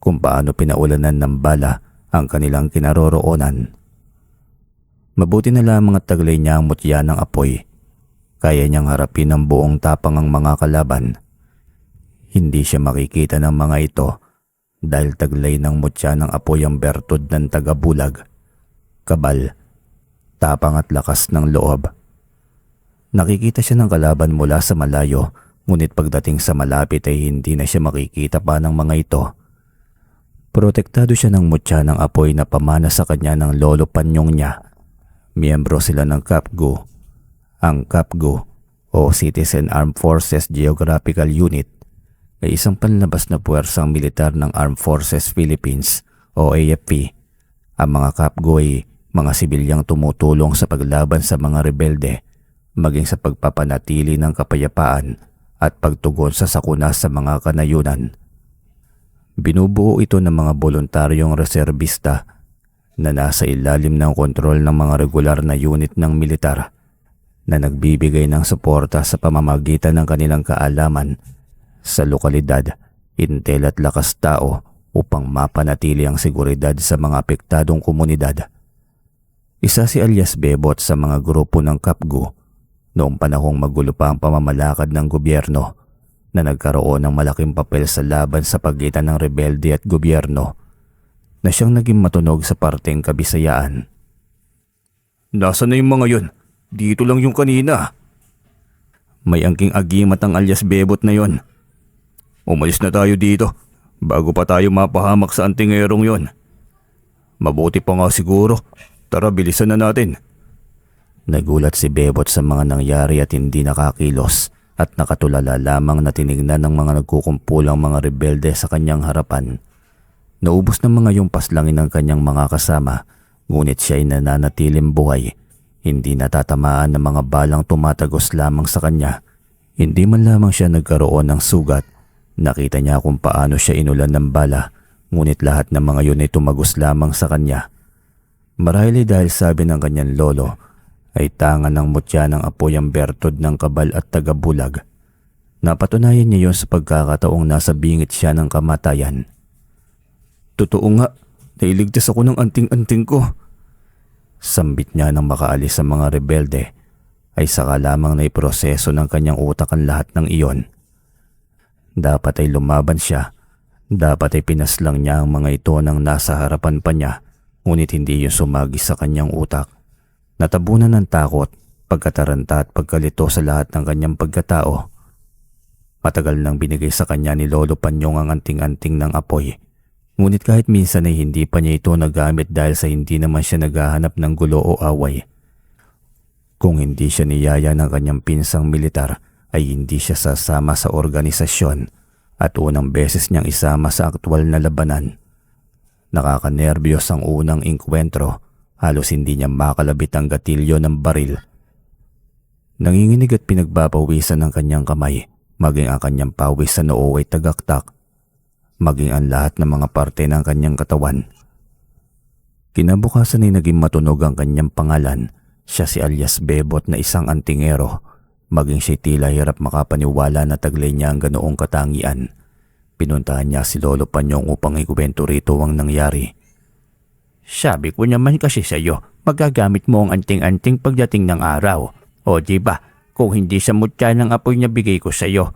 kung paano pinaulanan ng bala ang kanilang kinaroroonan. Mabuti na lamang at taglay niya ang mutya ng apoy. Kaya niyang harapin ng buong tapang ang mga kalaban. Hindi siya makikita ng mga ito dahil taglay ng mutya ng apoy ang bertud ng taga-bulag. Kabal, tapang at lakas ng loob. Nakikita siya ng kalaban mula sa malayo, ngunit pagdating sa malapit ay hindi na siya makikita pa ng mga ito. Protektado siya ng mutya ng apoy na pamana sa kanya ng lolo panyong niya. Miyembro sila ng CAPGO. Ang CAPGO o Citizen Armed Forces Geographical Unit ay isang panlabas na puwersang militar ng Armed Forces Philippines o AFP. Ang mga CAPGO ay mga sibilyang tumutulong sa paglaban sa mga rebelde, maging sa pagpapanatili ng kapayapaan at pagtugon sa sakuna sa mga kanayunan. Binubuo ito ng mga voluntaryong reserbista na nasa ilalim ng kontrol ng mga regular na unit ng militar na nagbibigay ng suporta sa pamamagitan ng kanilang kaalaman sa lokalidad, intel at lakas tao upang mapanatili ang seguridad sa mga apektadong komunidad. Isa si alias Bebot sa mga grupo ng CAPGO noong panahong magulo pa ang pamamalakad ng gobyerno na nagkaroon ng malaking papel sa laban sa pagitan ng rebelde at gobyerno na siyang naging matunog sa parteng Kabisayaan. "Nasaan na yung mga yun? Dito lang yung kanina." May angking agimat ang alias Bebot na yon. "Umalis na tayo dito bago pa tayo mapahamak sa antingerong yon. Mabuti pa nga siguro. Tara, bilisan na natin." Nagulat si Bebot sa mga nangyari at hindi nakakilos at nakatulala lamang na tinignan ng mga nagkukumpulang mga rebelde sa kanyang harapan. Naubos ng mga yung paslangin ng kanyang mga kasama, ngunit siya ay nananatiling buhay. Hindi natatamaan ng mga balang tumatagos lamang sa kanya. Hindi man lamang siya nagkaroon ng sugat. Nakita niya kung paano siya inulan ng bala, ngunit lahat ng mga yun ay tumagos lamang sa kanya. Marahil dahil sabi ng kanyang lolo ay tangan ng mutya ng apoy ang bertud ng kabal at taga-bulag. Napatunayan niya yon sa pagkakataong nasa bingit siya ng kamatayan. "Totoo nga, nailigtas ako ng anting-anting ko." Sambit niya nang makaalis sa mga rebelde ay saka lamang na iproseso ng kanyang utak ang lahat ng iyon. Dapat ay lumaban siya. Dapat ay pinaslang niya ang mga ito nang nasa harapan pa niya, ngunit hindi yun sumagi sa kanyang utak. Natabunan ng takot, pagkataranta at pagkalito sa lahat ng kanyang pagkatao. Matagal nang binigay sa kanya ni Lolo Panyong ang anting-anting ng apoy. Ngunit kahit minsan ay hindi pa niya ito nagamit dahil sa hindi naman siya naghahanap ng gulo o away. Kung hindi siya niyaya ng kanyang pinsang militar ay hindi siya sasama sa organisasyon at unang beses niyang isama sa aktwal na labanan. Nakakanerbiyos ang unang inkwentro, halos hindi niya makalabit ang gatilyo ng baril. Nanginginig at pinagbabawisan ng kanyang kamay, maging ang kanyang pawis sa noo ay tagaktak, maging ang lahat ng mga parte ng kanyang katawan. Kinabukasan ay naging matunog ang kanyang pangalan. Siya si alias Bebot na isang antingero, maging siya tila hirap makapaniwala na taglay niya ang ganoong katangian. Pinuntahan niya si Lolo Panyong upang ikwento rito ang nangyari. "Sabi ko naman kasi sa iyo, magagamit mo ang anting-anting pagdating ng araw. O diba, kung hindi sa mutya ng apoy na bigay ko sa iyo,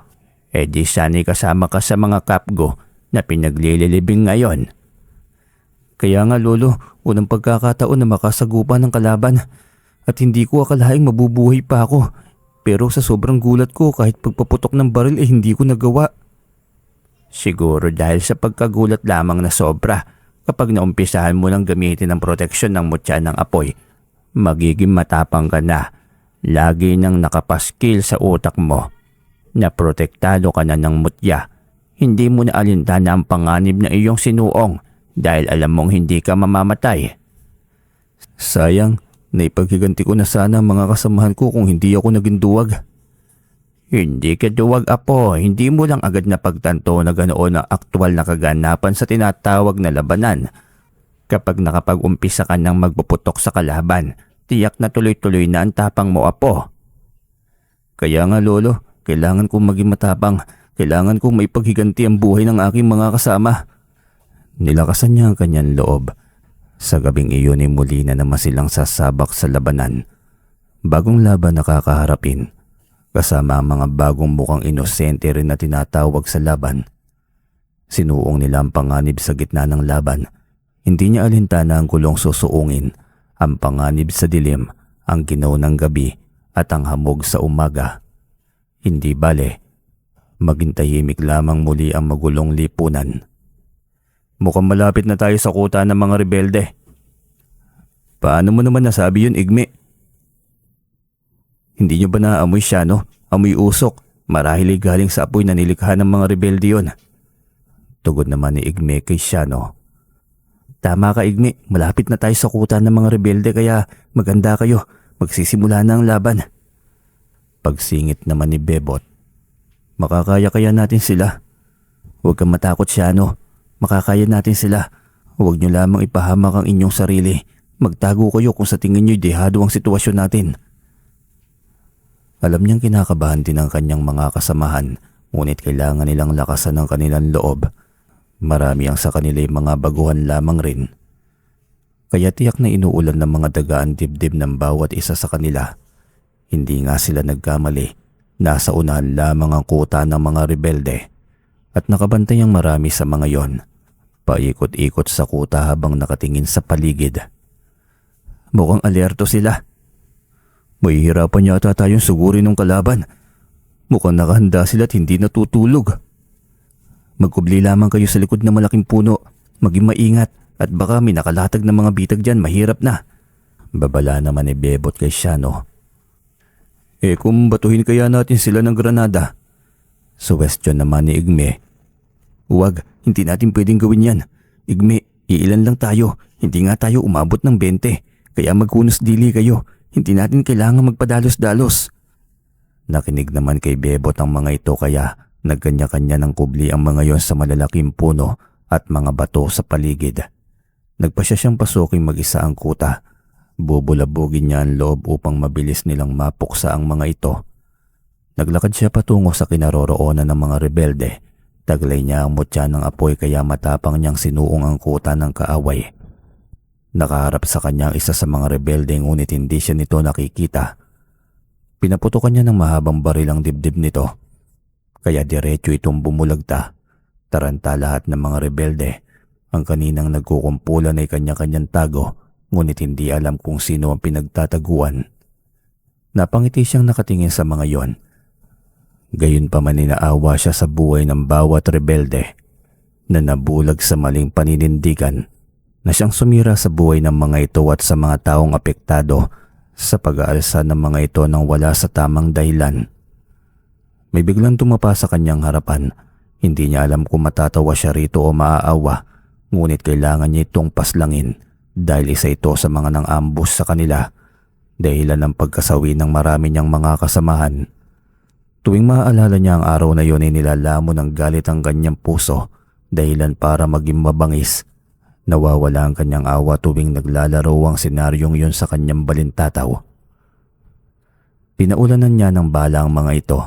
di sana'y kasama ka sa mga CAPGO na pinaglilibing ngayon." "Kaya nga lolo, unang pagkakataon na makasagupa ng kalaban at hindi ko akalaing mabubuhay pa ako. Pero sa sobrang gulat ko kahit pagpaputok ng baril hindi ko nagawa." "Siguro dahil sa pagkagulat lamang na sobra. Kapag naumpisahan mo ng gamitin ang proteksyon ng mutya ng apoy, magiging matapang ka na. Lagi nang nakapaskil sa utak mo na protektado ka na ng mutya. Hindi mo na alintana ang panganib na iyong sinuong dahil alam mong hindi ka mamamatay." "Sayang, naipaghiganti ko na sana ang mga kasamahan ko kung hindi ako naging duwag." "Hindi ka duwag, apo. Hindi mo lang agad na pagtanto na ganoon ang aktwal na kaganapan sa tinatawag na labanan. Kapag nakapag-umpisa ka ng magpuputok sa kalaban, tiyak na tuloy-tuloy na ang tapang mo, apo." "Kaya nga lolo, kailangan kong maging matapang. Kailangan kong maipaghiganti ang buhay ng aking mga kasama." Nilakasan niya ang kanyang loob. Sa gabing iyon ay muli na naman silang sasabak sa labanan. Bagong laban na kakaharapin, kasama ang mga bagong mukhang inosente rin na tinatawag sa laban. Sinuong nila ang panganib sa gitna ng laban. Hindi niya alintana ang gulong susuungin, ang panganib sa dilim, ang ginaw ng gabi at ang hamog sa umaga. Hindi bale, maging tahimik lamang muli ang magulong lipunan. Mukhang malapit na tayo sa kuta ng mga rebelde. Paano mo naman nasabi yun, Igme? Hindi niyo ba naamoy siya, no? Amoy usok. Marahil ay galing sa apoy na nilikha ng mga rebelde yun. Tugod naman ni Igme kay Shano. Tama ka, Igme. Malapit na tayo sa kuta ng mga rebelde kaya maganda kayo. Magsisimula na ang laban. Pagsingit naman ni Bebot. Makakaya kaya natin sila? Huwag kang matakot, Shano. Makakaya natin sila. Huwag niyo lamang ipahamak ang inyong sarili. Magtago kayo kung sa tingin niyo'y dehado ang sitwasyon natin. Alam niyang kinakabahan din ang kanyang mga kasamahan, ngunit kailangan nilang lakasan ang kanilang loob. Marami ang sa kanila mga baguhan lamang rin. Kaya tiyak na inuulan ng mga dagaan dibdib ng bawat isa sa kanila. Hindi nga sila nagkamali. Nasa unahan lamang ang kuta ng mga rebelde. At nakabantay ang marami sa mga yon. Paikot-ikot sa kuta habang nakatingin sa paligid. Mukhang alerto sila. Mahihirapan yata tayong sugurin ng kalaban. Mukhang nakahanda sila at hindi natutulog. Magkubli lamang kayo sa likod ng malaking puno. Maging maingat at baka may nakalatag na mga bitag dyan, mahirap na. Babala naman ni Bebot kay Shano. Kung batuhin kaya natin sila ng granada? Suwestyon naman ni Igme. Huwag, hindi natin pwedeng gawin yan. Igme, iilan lang tayo. Hindi nga tayo umabot ng 20. Kaya magkunos dili kayo. Hindi natin kailangan magpadalos-dalos. Nakinig naman kay Bebot ang mga ito kaya nagkanya-kanya ng kubli ang mga yon sa malalaking puno at mga bato sa paligid. Nagpasya siyang pasuking mag-isa ang kuta. Bubulabugin niya ang loob upang mabilis nilang mapuksa ang mga ito. Naglakad siya patungo sa kinaroroonan ng mga rebelde. Taglay niya ang mutya ng apoy kaya matapang niyang sinuong ang kuta ng kaaway. Nakaharap sa kanya ang isa sa mga rebelde ngunit hindi siya nito nakikita. Pinaputokan niya ng mahabang baril ang dibdib nito. Kaya diretso itong bumulagta. Taranta lahat ng mga rebelde. Ang kaninang nagkukumpulan ay kanya-kanyang tago ngunit hindi alam kung sino ang pinagtataguan. Napangiti siyang nakatingin sa mga yon. Gayunpaman inaawa siya sa buhay ng bawat rebelde na nabulag sa maling paninindigan na siyang sumira sa buhay ng mga ito at sa mga taong apektado sa pag-aalsa ng mga ito nang wala sa tamang dahilan. May biglang tumapa sa kanyang harapan. Hindi niya alam kung matatawa siya rito o maaawa, ngunit kailangan niya itong paslangin dahil isa ito sa mga nang-ambush sa kanila dahilan ng pagkasawi ng marami niyang mga kasamahan. Tuwing maaalala niya ang araw na yun ay nilalamon ng galit ang kanyang puso dahilan para maging mabangis. Nawawala ang kanyang awa tuwing naglalaro ang senaryong yun sa kanyang balintataw. Pinaulanan niya ng bala ang mga ito,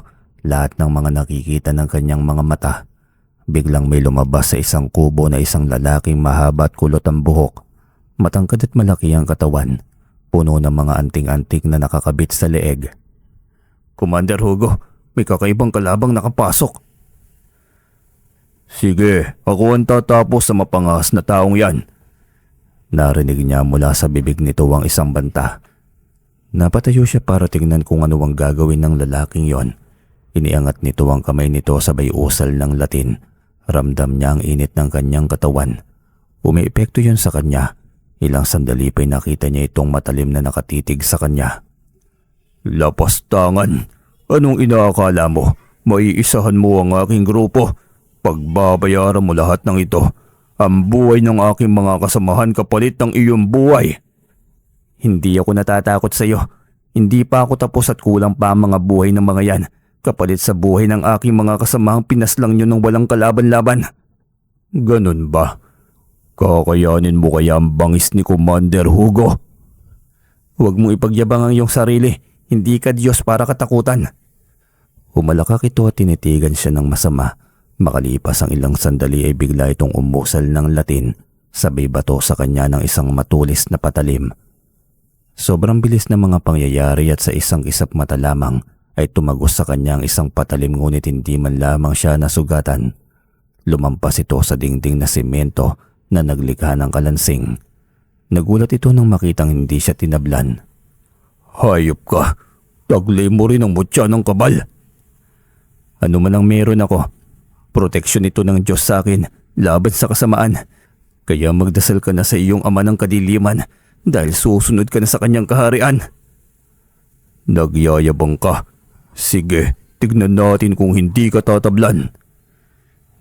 lahat ng mga nakikita ng kanyang mga mata. Biglang may lumabas sa isang kubo na isang lalaking mahaba at kulot ang buhok. Matangkad at malaki ang katawan, puno ng mga anting-antik na nakakabit sa leeg. Commander Hugo, may kakaibang kalabang nakapasok. Sige, ako ang tatapos sa mapangas na taong yan. Narinig niya mula sa bibig nito ang isang banta. Napatayo siya para tingnan kung ano ang gagawin ng lalaking yon. Iniangat nito ang kamay nito sabay usal ng Latin. Ramdam niya ang init ng kanyang katawan. Umiepekto yon sa kanya. Ilang sandali pa'y nakita niya itong matalim na nakatitig sa kanya. Lapastangan! Anong inaakala mo? Maiisahan mo ang aking grupo? Pagbabayaran mo lahat ng ito. Ang buhay ng aking mga kasamahan kapalit ng iyong buhay. Hindi ako natatakot sa iyo. Hindi pa ako tapos at kulang pa ang mga buhay ng mga yan. Kapalit sa buhay ng aking mga kasamahang pinaslang niyo ng walang kalaban-laban. Ganun ba? Kakayanin mo kaya ang bangis ni Commander Hugo? Huwag mong ipagyabang ang iyong sarili. Hindi ka Diyos para katakutan. Humalakak ito at tinitigan siya ng masama. Makalipas ang ilang sandali ay bigla itong umusal ng latin sabay bato sa kanya ng isang matulis na patalim. Sobrang bilis ng mga pangyayari at sa isang kisap mata lamang ay tumagos sa kanya ang isang patalim ngunit hindi man lamang siya nasugatan. Lumampas ito sa dingding na semento na naglikha ng kalansing. Nagulat ito nang makitang hindi siya tinablan. "Hayop ka! Taglay mo rin ang mutya ng kabal!" "Ano man ang meron ako, proteksyon ito ng Diyos sa akin laban sa kasamaan. Kaya magdasal ka na sa iyong ama ng kadiliman dahil susunod ka na sa kanyang kaharian." "Nagyayabang ka. Sige, tignan natin kung hindi ka tatablan."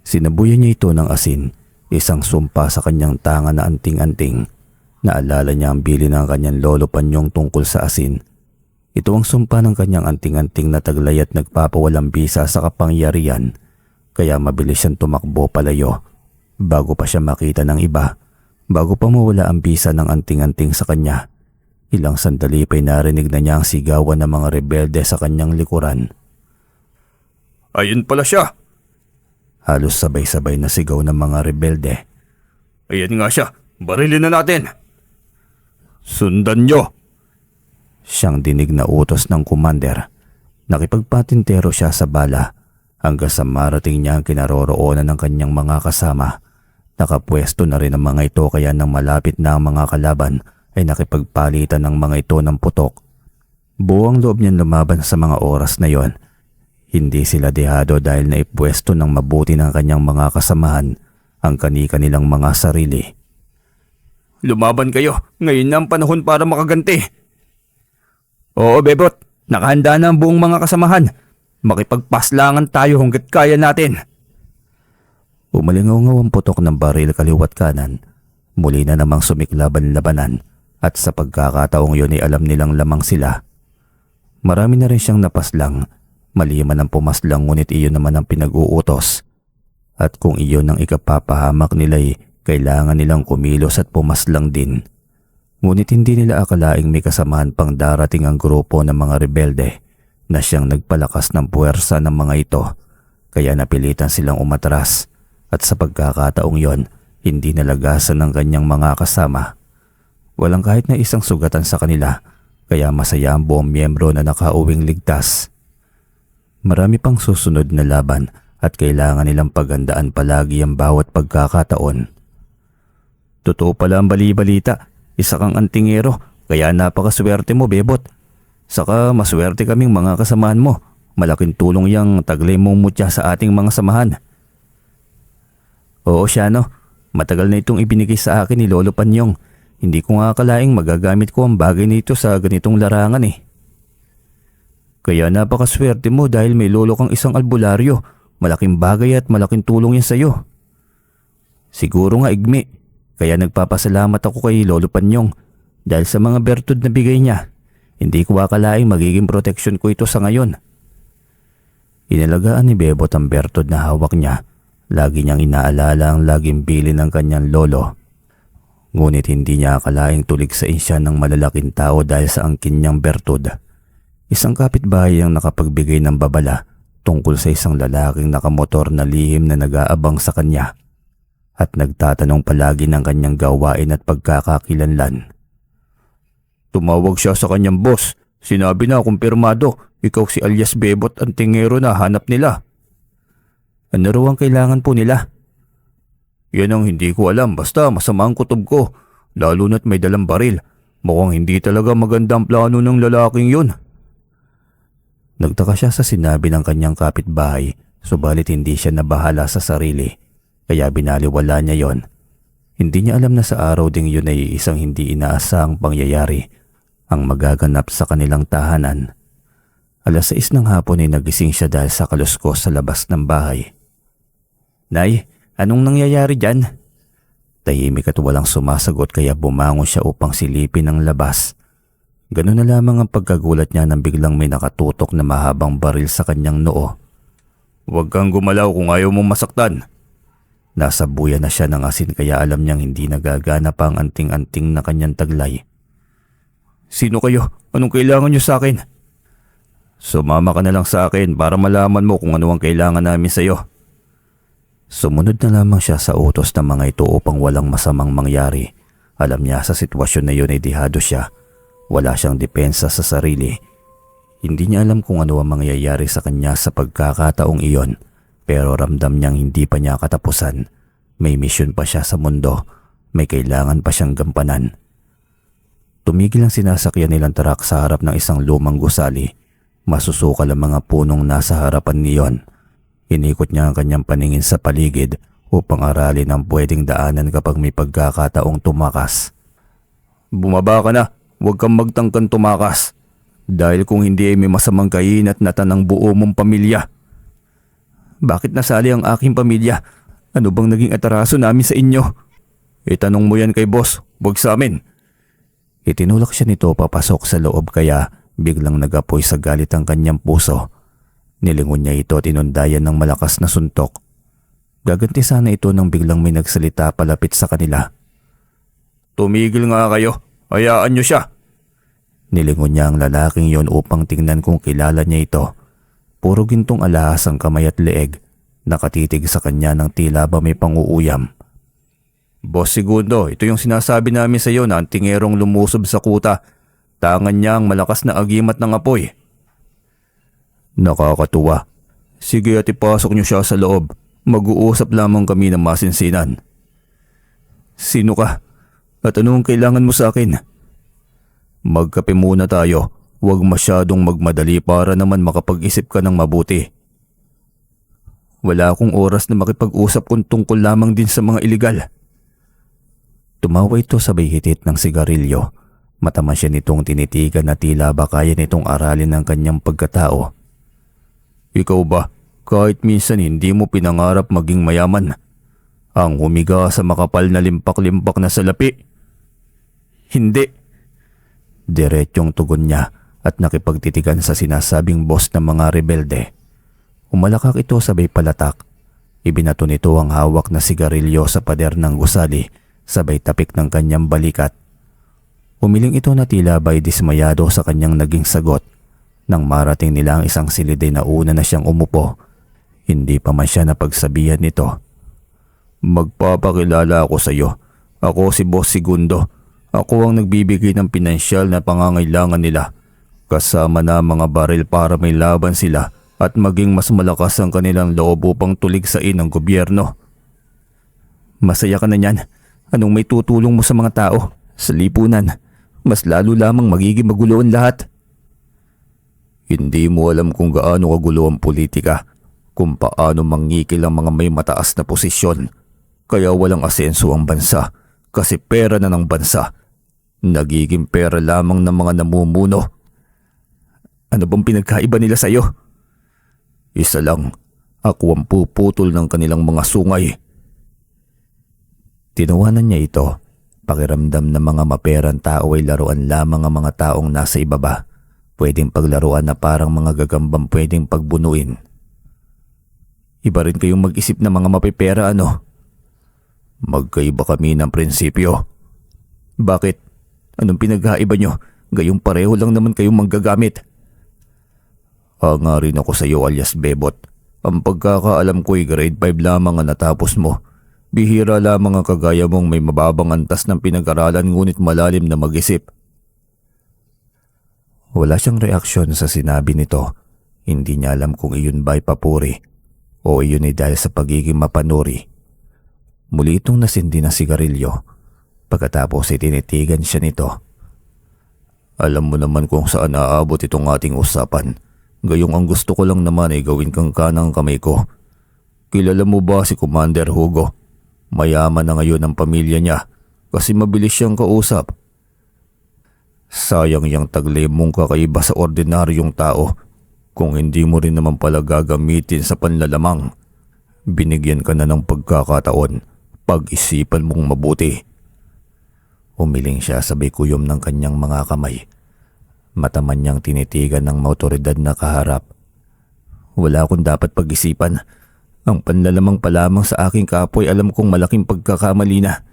Sinabuyan niya ito ng asin, isang sumpa sa kanyang tanga na anting-anting. Naalala niya ang bili ng kanyang lolo Panyong tungkol sa asin. Ito ang sumpa ng kanyang anting-anting na taglay at nagpapawalang bisa sa kapangyarihan, kaya mabilis siyang tumakbo palayo. Bago pa siya makita ng iba, bago pa mawala ang bisa ng anting-anting sa kanya, ilang sandali pa'y narinig na niya ang sigawan ng mga rebelde sa kanyang likuran. "Ayun pala siya!" Halos sabay-sabay na sigaw ng mga rebelde. "Ayan nga siya! Barilin na natin!" "Sundan nyo!" Siyang dinig na utos ng commander. Nakipagpatintero siya sa bala hanggang sa marating niya ang kinaroroonan ng kanyang mga kasama. Nakapwesto na rin ang mga ito kaya nang malapit na ang mga kalaban ay nakipagpalitan ng mga ito ng putok. Buong loob niyan lumaban sa mga oras na yon. Hindi sila dehado dahil naipwesto ng mabuti ng kanyang mga kasamahan ang kani-kanilang mga sarili. "Lumaban kayo! Ngayon na ang panahon para makaganti!" "Oo, Bebot! Nakahanda na ang buong mga kasamahan! Makipagpaslangan tayo hanggat kaya natin!" Umalingaw-ngaw ang putok ng baril kaliwat kanan. Muli na namang sumiklaban-labanan at sa pagkakataong yun ay alam nilang lamang sila. Marami na rin siyang napaslang. Maliman ang pumaslang ngunit iyon naman ang pinag-uutos. At kung iyon ang ikapapahamak nila'y kailangan nilang kumilos at pumaslang din. Ngunit hindi nila akalaing may kasamahan pang darating ang grupo ng mga rebelde na siyang nagpalakas ng puwersa ng mga ito. Kaya napilitan silang umatras at sa pagkakataong yon hindi nalagasan ng kanyang mga kasama. Walang kahit na isang sugatan sa kanila kaya masaya ang buong miyembro na nakauwing ligtas. Marami pang susunod na laban at kailangan nilang paghandaan palagi ang bawat pagkakataon. "Totoo pala ang bali-balita. Isa kang antingero kaya napakaswerte mo, Bebot. Saka maswerte kaming mga kasamahan mo. Malaking tulong yang taglay mong mutya sa ating mga samahan." "Oo, Shano. Matagal na itong ibinigay sa akin ni Lolo Panyong. Hindi ko nga akalaing magagamit ko ang bagay nito sa ganitong larangan eh." "Kaya napakaswerte mo dahil may lolo kang isang albularyo. Malaking bagay at malaking tulong yan sa'yo." "Siguro nga igmi. Kaya nagpapasalamat ako kay Lolo Panyong dahil sa mga bertud na bigay niya. Hindi ko akalaing magiging proteksyon ko ito sa ngayon." Inalagaan ni Bebot ang bertud na hawak niya. Lagi niyang inaalala ang laging bili ng kanyang lolo. Ngunit hindi niya akalaing tuligsain siya ng malalaking tao dahil sa angkin niyang bertud. Isang kapitbahay ang nakapagbigay ng babala tungkol sa isang lalaking nakamotor na lihim na nag-aabang sa kanya at nagtatanong palagi ng kanyang gawain at pagkakakilanlan. "Tumawag siya sa kanyang boss. Sinabi na kumpirmado, ikaw si alias Bebot ang tingero na hanap nila." "Ano raw ang kailangan po nila?" "Yan ang hindi ko alam basta masama ang kutob ko. Lalo na't may dalang baril. Mukhang hindi talaga magandang plano ng lalaking yun." Nagtaka siya sa sinabi ng kanyang kapitbahay, subalit hindi siya nabahala sa sarili, kaya binaliwala niya yon. Hindi niya alam na sa araw ding yun ay isang hindi inaasahang pangyayari ang magaganap sa kanilang tahanan. 6:00 ng hapon ay nagising siya dahil sa kaluskos sa labas ng bahay. "Nay, anong nangyayari dyan?" Tahimik at walang sumasagot kaya bumangon siya upang silipin ang labas. Ganun na lamang ang pagkagulat niya nang biglang may nakatutok na mahabang baril sa kanyang noo. "Huwag kang gumalaw kung ayaw mong masaktan." Nasabuyan na siya ng asin kaya alam niyang hindi nagagana pa ang anting-anting na kanyang taglay. "Sino kayo? Anong kailangan niyo sa akin?" "Sumama ka na lang sa akin para malaman mo kung ano ang kailangan namin sa iyo." Sumunod na lamang siya sa utos ng mga ito upang walang masamang mangyari. Alam niya sa sitwasyon na yun ay dihado siya. Wala siyang depensa sa sarili. Hindi niya alam kung ano ang mangyayari sa kanya sa pagkakataong iyon, pero ramdam niyang hindi pa niya katapusan. May misyon pa siya sa mundo. May kailangan pa siyang gampanan. Tumigil ang sinasakyan nilang truck sa harap ng isang lumang gusali. Masusukal ang mga punong nasa harapan niyon. Inikot niya ang kanyang paningin sa paligid upang aralin ang pwedeng daanan kapag may pagkakataong tumakas. Bumaba ka na, huwag kang magtangkan tumakas. Dahil kung hindi ay may masamang kainat na tanang buo mong pamilya. Bakit nasali ang aking pamilya? Ano bang naging atraso namin sa inyo? Itanong mo yan kay boss, huwag sa amin. Itinulak siya nito papasok sa loob kaya biglang nagapoy sa galit ang kanyang puso. Nilingon niya ito at inundayan ng malakas na suntok. Gaganti sana ito nang biglang may nagsalita palapit sa kanila. Tumigil nga kayo, hayaan niyo siya. Nilingon niya ang lalaking yon upang tingnan kung kilala niya ito. Puro gintong alahas ang kamay at leeg, nakatitig sa kanya ng tila ba may panguuyam. Boss Segundo, ito yung sinasabi namin sa iyo na ang tingerong lumusob sa kuta. Tangan niya ang malakas na agimat ng apoy. Nakakatuwa. Sige at ipasok niyo siya sa loob. Mag-uusap lamang kami ng masinsinan. Sino ka? At anong kailangan mo sa akin? Magkape muna tayo. Huwag masyadong magmadali para naman makapag-isip ka ng mabuti. Wala akong oras na makipag-usap kung tungkol lamang din sa mga iligal. Tumawa ito sabay hitit ng sigarilyo. Matama siya nitong tinitigan na tila ba kaya nitong aralin ng kanyang pagkatao. Ikaw ba, kahit minsan hindi mo pinangarap maging mayaman? Ang humiga sa makapal na limpak-limpak na salapi? Hindi. Diretsyong tugon niya at nakipagtitigan sa sinasabing boss ng mga rebelde. Umalakak ito sabay palatak. Ibinato nito ang hawak na sigarilyo sa pader ng gusali sabay tapik ng kanyang balikat. Umiling ito na tila ba'y dismayado sa kanyang naging sagot. Nang marating nila ang isang silid na una na siyang umupo, hindi pa man siya napagsabihan nito. Magpapakilala ako sa iyo. Ako si Boss Segundo. Ako ang nagbibigay ng pinansyal na pangangailangan nila. Kasama na mga baril para may laban sila at maging mas malakas ang kanilang loob upang tuligsain ang gobyerno. Masaya ka na niyan. Anong may tutulong mo sa mga tao? Sa lipunan, mas lalo lamang magiging magulo ang lahat. Hindi mo alam kung gaano kagulo ang politika, kung paano mangikil ang mga may mataas na posisyon. Kaya walang asenso ang bansa kasi pera na ng bansa. Nagiging pera lamang ng mga namumuno. Ano bang pinagkaiba nila sa iyo? Isa lang, ako ang puputol ng kanilang mga sungay. Tinawanan niya ito. Pakiramdam ng mga maperang tao ay laruan lamang ang mga taong nasa ibaba. Pwedeng paglaruan na parang mga gagambang pwedeng pagbunuin. Iba rin kayong mag-isip ng mga mapipera ano? Magkaiba kami ng prinsipyo. Bakit? Anong pinagkaiba nyo? Gayong pareho lang naman kayong manggagamit. Hangarin ako sa iyo alias Bebot. Ang pagkakaalam ko'y grade 5 lamang ang natapos mo. Bihira lamang ang kagaya mong may mababang antas ng pinag-aralan ngunit malalim na mag-isip. Wala siyang reaksyon sa sinabi nito. Hindi niya alam kung iyon ba'y papuri o iyon ay dahil sa pagiging mapanuri. Muli itong nasindi ng sigarilyo. Pagkatapos ay tinitigan siya nito. Alam mo naman kung saan aabot itong ating usapan. Gayong ang gusto ko lang naman ay gawin kang kanang kamay ko. Kilala mo ba si Commander Hugo? Mayaman na ngayon ang pamilya niya kasi mabilis siyang kausap. Sayang yang taglay mong kakaiba sa ordinaryong tao kung hindi mo rin naman pala gagamitin sa panlalamang. Binigyan ka na ng pagkakataon, pag-isipan mong mabuti. Umiling siya sabay kuyom ng kanyang mga kamay. Mataman niyang tinitigan ng autoridad na kaharap. Wala akong dapat pag-isipan. Ang panlalamang pa lamang sa aking kapoy alam kong malaking pagkakamali na.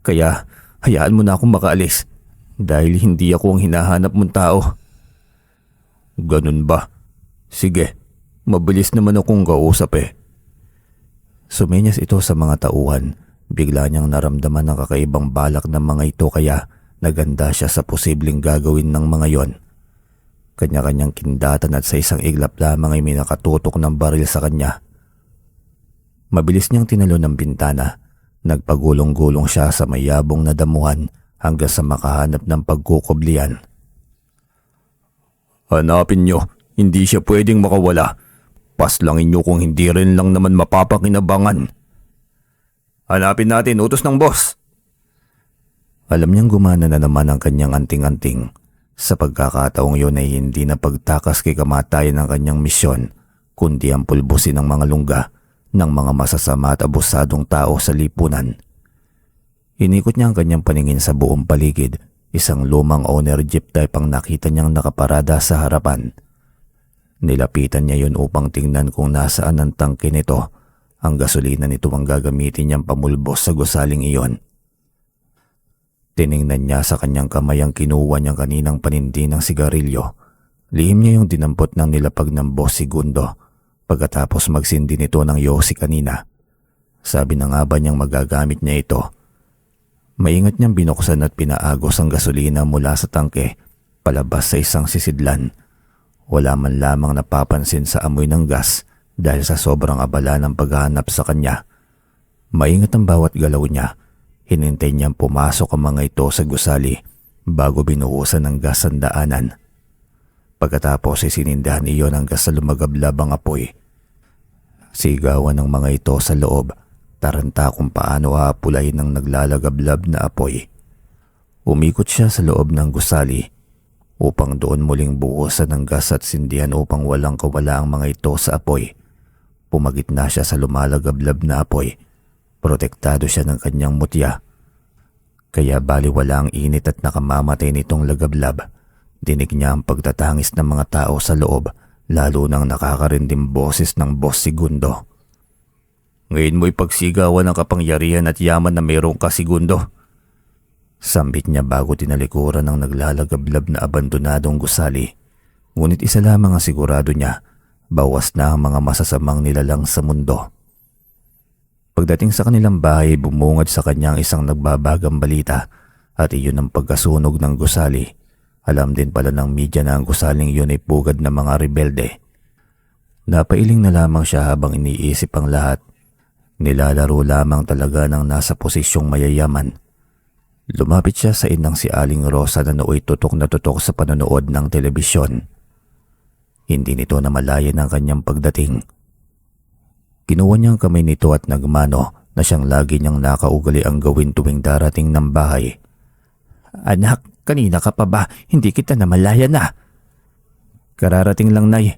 Kaya hayaan mo na akong makaalis. Dahil hindi ako ang hinahanap mong tao. Ganun ba? Sige, mabilis naman akong kausap eh. Sumenyas ito sa mga tauhan. Bigla niyang naramdaman ang kakaibang balak ng mga ito kaya naganda siya sa posibleng gagawin ng mga yon. Kanya-kanyang kindatan at sa isang iglap lamang ay may nakatutok ng baril sa kanya. Mabilis niyang tinalo ng bintana. Nagpagulong-gulong siya sa mayabong na damuhan hanggang sa makahanap ng pagkukublian. Hanapin niyo, hindi siya pwedeng makawala. Paslangin niyo kung hindi rin lang naman mapapakinabangan. Hanapin natin, utos ng boss. Alam niyang gumana na naman ang kanyang anting-anting. Sa pagkakataong yun ay hindi na pagtakas kay kamatayan ng kanyang misyon, kundi ang pulbusin ng mga lungga ng mga masasama at abusadong tao sa lipunan. Inikot niya ang kanyang paningin sa buong paligid. Isang lumang owner jeep type ang nakita niyang nakaparada sa harapan. Nilapitan niya yun upang tingnan kung nasaan ang tangke nito. Ang gasolina nito ang gagamitin niyang pamulbos sa gusaling iyon. Tiningnan niya sa kanyang kamay ang kinuha niyang kaninang panindi ng sigarilyo. Lihim niya yung dinampot ng nilapag ng boss segundo pagkatapos magsindi nito ng yosi kanina. Sabi na nga ba niyang magagamit niya ito? Maingat niyang binuksan at pinaagos ang gasolina mula sa tangke palabas sa isang sisidlan. Wala man lamang napapansin sa amoy ng gas dahil sa sobrang abala ng paghahanap sa kanya. Maingat ang bawat galaw niya. Hinintay niyang pumasok ang mga ito sa gusali bago binuhusan ng gas ang daanan. Pagkatapos sinindahan iyon hanggang sa lumagablab ang apoy. Sigawan ng mga ito sa loob, taranta kung paano haapulahin ng naglalagablab na apoy. Umikot siya sa loob ng gusali upang doon muling buhusan ng gas at sindihan upang walang kawala ang mga ito sa apoy. Pumagitna siya sa lumalagablab na apoy. Protektado siya ng kanyang mutya. Kaya baliwala ang init at nakamamatay nitong lagablab. Dinig niya ang pagtatangis ng mga tao sa loob, lalo nang nakakarindim boses ng boss segundo. Ngayon mo'y pagsigawan ng kapangyarihan at yaman na mayroong ka, segundo. Sambit niya bago tinalikuran ng naglalagablab na abandonadong gusali. Ngunit isa lamang ang sigurado niya, bawas na ang mga masasamang nilalang sa mundo. Pagdating sa kanilang bahay, bumungad sa kanya ang isang nagbabagang balita at iyon ang pagkasunog ng gusali. Alam din pala ng media na ang gusaling yun ay pugad ng mga rebelde. Napailing na lamang siya habang iniisip ang lahat. Nilalaro lamang talaga ng nasa posisyong mayayaman. Lumapit siya sa inang si Aling Rosa na nooy tutok na tutok sa panonood ng telebisyon. Hindi nito namalayan ang kanyang pagdating. Kinuha niya ang kamay nito at nagmano na siyang lagi niyang nakaugali ang gawin tuwing darating ng bahay. Anak, kanina ka pa ba? Hindi kita namalayan na. Kararating lang, Nay.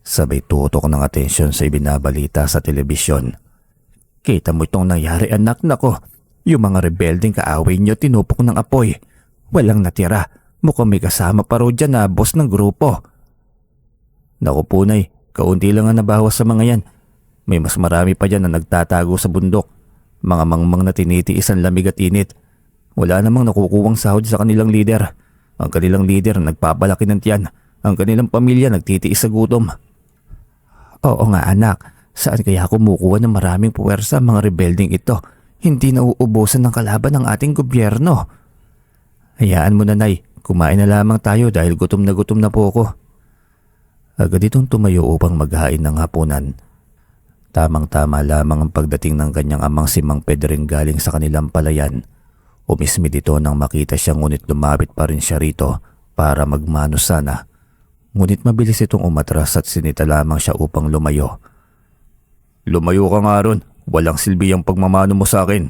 Sabay tutok ng atensyon sa ibinabalita sa telebisyon. Kita mo itong nangyari, anak, nako. Yung mga rebeldeng kaaway niyo tinupok ng apoy. Walang natira. Mukhang may kasama pa raw dyan na boss ng grupo. Naku po, Nay. Kaunti lang ang nabawas sa mga yan. May mas marami pa dyan na nagtatago sa bundok. Mga mangmang na tinitiis ang lamig at init. Wala namang nakukuwang sahod sa kanilang lider. Ang kanilang lider nagpapalaki ng tiyan. Ang kanilang pamilya nagtitiis sa gutom. Oo nga, anak. Saan kaya kumukuha ng maraming puwersa mga rebelding ito? Hindi nauubusan ng kalaban ng ating gobyerno. Hayaan mo na, Nay. Kumain na lamang tayo dahil gutom na po ako. Agad itong tumayo upang maghain ng hapunan. Tamang-tama lamang ang pagdating ng kanyang amang si Mang Pedring galing sa kanilang palayan. Umismi dito nang makita siya ngunit lumapit pa rin siya rito para magmano sana. Ngunit mabilis itong umatras at sinita lamang siya upang lumayo. Lumayo ka nga ron. Walang silbi ang pagmamano mo sa akin.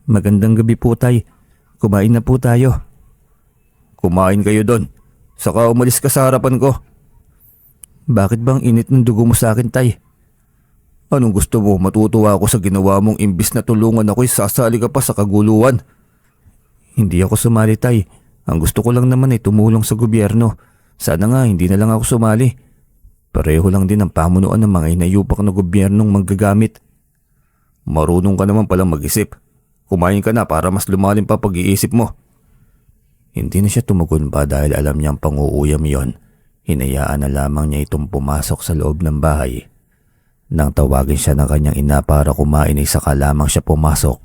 Magandang gabi po, Tay. Kumain na po tayo. Kumain kayo doon. Saka umalis ka sa harapan ko. Bakit bang init ng dugo mo sa akin, Tay? Anong gusto mo? Matutuwa ako sa ginawa mong imbis na tulungan ako'y sasali ka pa sa kaguluhan. Hindi ako sumali, Tay. Ang gusto ko lang naman ay tumulong sa gobyerno. Sana nga hindi na lang ako sumali. Pareho lang din ang pamunuan ng mga inayupak na gobyernong manggagamit. Marunong ka naman palang mag-isip. Kumain ka na para mas lumalim pa pag-iisip mo. Hindi na siya tumugon pa dahil alam niyang pang-uuyam yon. Hinayaan na lamang niya itong pumasok sa loob ng bahay. Nang tawagin siya ng kanyang ina para kumain ay saka lamang siya pumasok.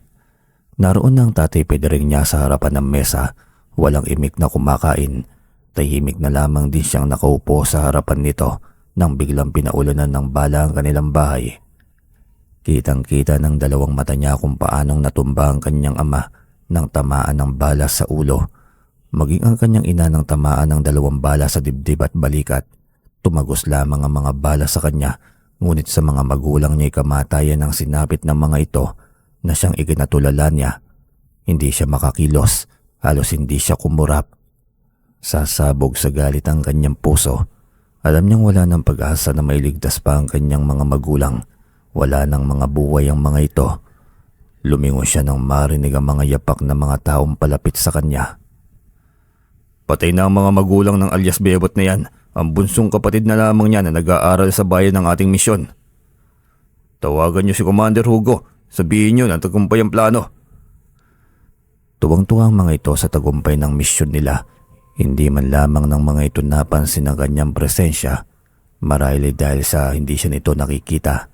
Naroon ng Tatay Pedring niya sa harapan ng mesa, walang imik na kumakain. Tahimik na lamang din siyang nakaupo sa harapan nito nang biglang pinaulanan ng bala ang kanilang bahay. Kitang-kita ng dalawang mata niya kung paanong natumba ang kanyang ama nang tamaan ng bala sa ulo. Maging ang kanyang ina nang tamaan ng 2 bala sa dibdib at balikat. Tumagos lamang ang mga bala sa kanya, ngunit sa mga magulang niya'y kamatayan ang sinapit ng mga ito na siyang ikinatulala niya. Hindi siya makakilos, halos hindi siya kumurap. Sasabog sa galit ang kanyang puso. Alam niyang wala ng pag-asa na mailigtas pa ang kanyang mga magulang. Wala ng mga buhay ang mga ito. Lumingon siya nang marinig ang mga yapak na mga taong palapit sa kanya. Patay na ang mga magulang ng alias Bebot na yan. Ang bunsong kapatid na lamang niya na nag-aaral sa bayan ng ating misyon. Tawagan niyo si Commander Hugo. Sabihin niyo na tagumpay ang plano. Tuwang-tuwa ang mga ito sa tagumpay ng misyon nila. Hindi man lamang ng mga ito napansin ang kanyang presensya. Marahil dahil sa hindi siya nito nakikita.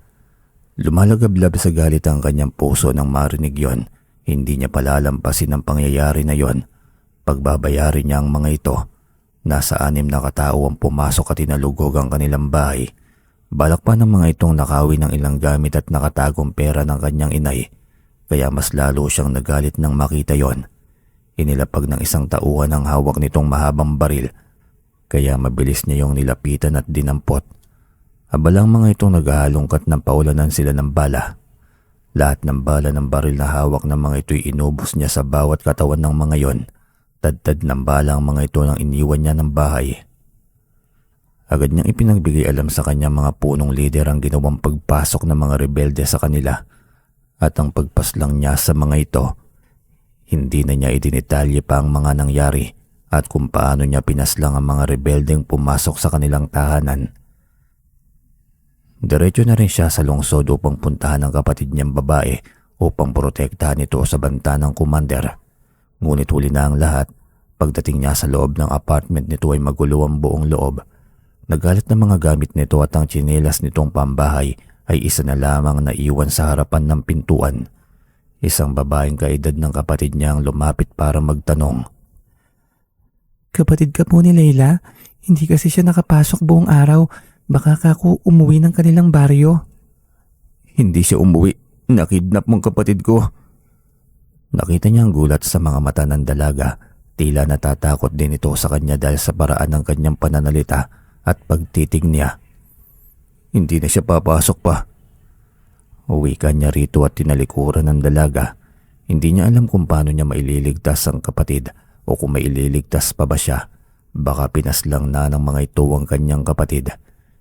Lumalagablab sa galit ang kanyang puso nang marinig yon. Hindi niya palalampasin ang pangyayari na yon. Pagbabayarin niya ang mga ito. Nasa 6 na katao ang pumasok at tinalugog ang kanilang bahay. Balak pa ng mga itong nakawi ng ilang gamit at nakatagong pera ng kanyang inay. Kaya mas lalo siyang nagalit nang makita yon. Inilapag ng isang tauhan ang hawak nitong mahabang baril. Kaya mabilis niya yung nilapitan at dinampot. Abalang mga itong naghahalongkat ng paulanan sila ng bala. Lahat ng bala ng baril na hawak ng mga ito'y inubos niya sa bawat katawan ng mga yon. Tad-tad ng bala ang mga ito nang iniwan niya ng bahay. Agad niyang ipinagbigay alam sa kanyang mga punong lider ang ginawang pagpasok ng mga rebelde sa kanila at ang pagpaslang niya sa mga ito. Hindi na niya idinitalye pa ang mga nangyari at kung paano niya pinaslang ang mga rebeldeng pumasok sa kanilang tahanan. Diretso na rin siya sa lungsod upang puntahan ang kapatid niyang babae upang protektahan ito sa banta ng commander. Ngunit huli na ang lahat. Pagdating niya sa loob ng apartment nito ay magulo ang buong loob. Nagalit na mga gamit nito at ang tsinelas nitong pambahay ay isa na lamang na iwan sa harapan ng pintuan. Isang babaeng kaedad ng kapatid niya ang lumapit para magtanong. Kapatid ka po ni Leila? Hindi kasi siya nakapasok buong araw. Baka kako umuwi ng kanilang baryo. Hindi siya umuwi. Nakidnap mong kapatid ko. Nakita niya ang gulat sa mga mata ng dalaga. Tila natatakot din ito sa kanya dahil sa paraan ng kanyang pananalita at pagtitig niya. Hindi na siya papasok pa. Uwi ka niya rito at tinalikuran ng dalaga. Hindi niya alam kung paano niya maililigtas ang kapatid o kung maililigtas pa ba siya. Baka pinaslang na ng mga ito ang kanyang kapatid.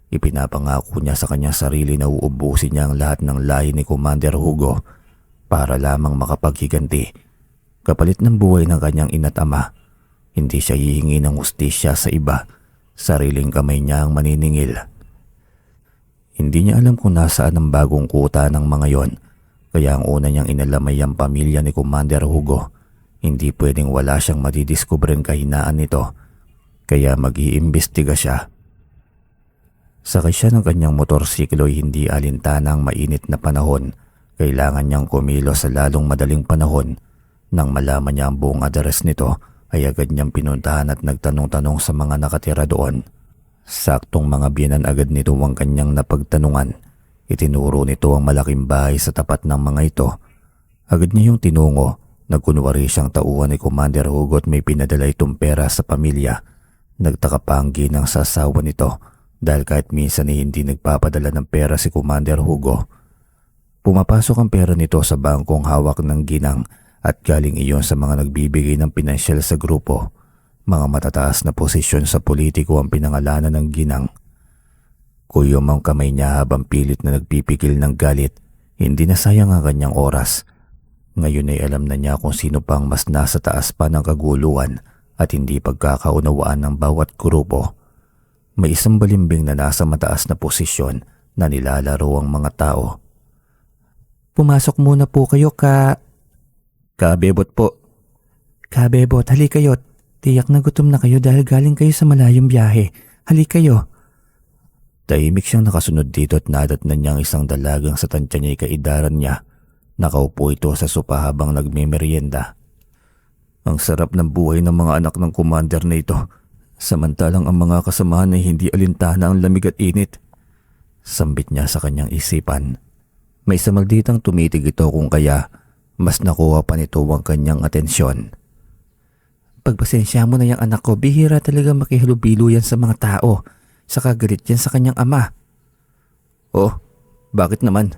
Ipinapangako niya sa kanyang sarili na uubusin niya ang lahat ng lahi ni Commander Hugo para lamang makapaghiganti. Kapalit ng buhay ng kanyang ina't ama, hindi siya hihingi ng hustisya sa iba. Sariling kamay niya ang maniningil. Hindi niya alam kung nasaan ang bagong kuta ng mga yon. Kaya ang una niyang inalamay ang pamilya ni Commander Hugo. Hindi pwedeng wala siyang madidiskubreng kahinaan nito. Kaya mag-iimbestiga siya. Sakay siya ng kanyang motorsiklo ay hindi alintanang mainit na panahon. Kailangan niyang kumilos sa lalong madaling panahon. Nang malaman niya ang buong address nito, ay agad niyang pinuntahan at nagtanong-tanong sa mga nakatira doon. Saktong mga biyanan agad nito ang kanyang napagtanungan. Itinuro nito ang malaking bahay sa tapat ng mga ito. Agad niya yung tinungo. Nagkunwari siyang tauhan ni Commander Hugo at may pinadala itong pera sa pamilya. Nagtaka pa ang ginang sa asawa nito dahil kahit minsan ay hindi nagpapadala ng pera si Commander Hugo. Pumapasok ang pera nito sa bangkong hawak ng ginang at galing iyon sa mga nagbibigay ng pinansyal sa grupo. Mga matataas na posisyon sa politiko ang pinangalanan ng ginang. Kuyom ang kamay niya habang pilit na nagpipigil ng galit. Hindi na sayang ang kanyang oras. Ngayon ay alam na niya kung sino pang mas nasa taas pa ng kaguluhan at hindi pagkakaunawaan ng bawat grupo. May isang balimbing na nasa mataas na posisyon na nilalaro ang mga tao. Pumasok muna po kayo Kabebot po. Kabebot, hali kayo. Tiyak na gutom na kayo dahil galing kayo sa malayong biyahe. Hali kayo. Tahimik siyang nakasunod dito at nadatnan niyang isang dalagang sa tansya niya'y kaidaran niya. Nakaupo ito sa sopa habang nagmemeryenda. Ang sarap ng buhay ng mga anak ng commander na ito. Samantalang ang mga kasamahan ay hindi alintana ang lamig at init. Sambit niya sa kanyang isipan. May samalditang tumitig ito kung kaya mas nakuha pa nito ang kanyang atensyon. Pagpasensya mo na yung anak ko, bihira talaga makihalubilo yan sa mga tao. Saka galit yan sa kanyang ama. Oh, bakit naman?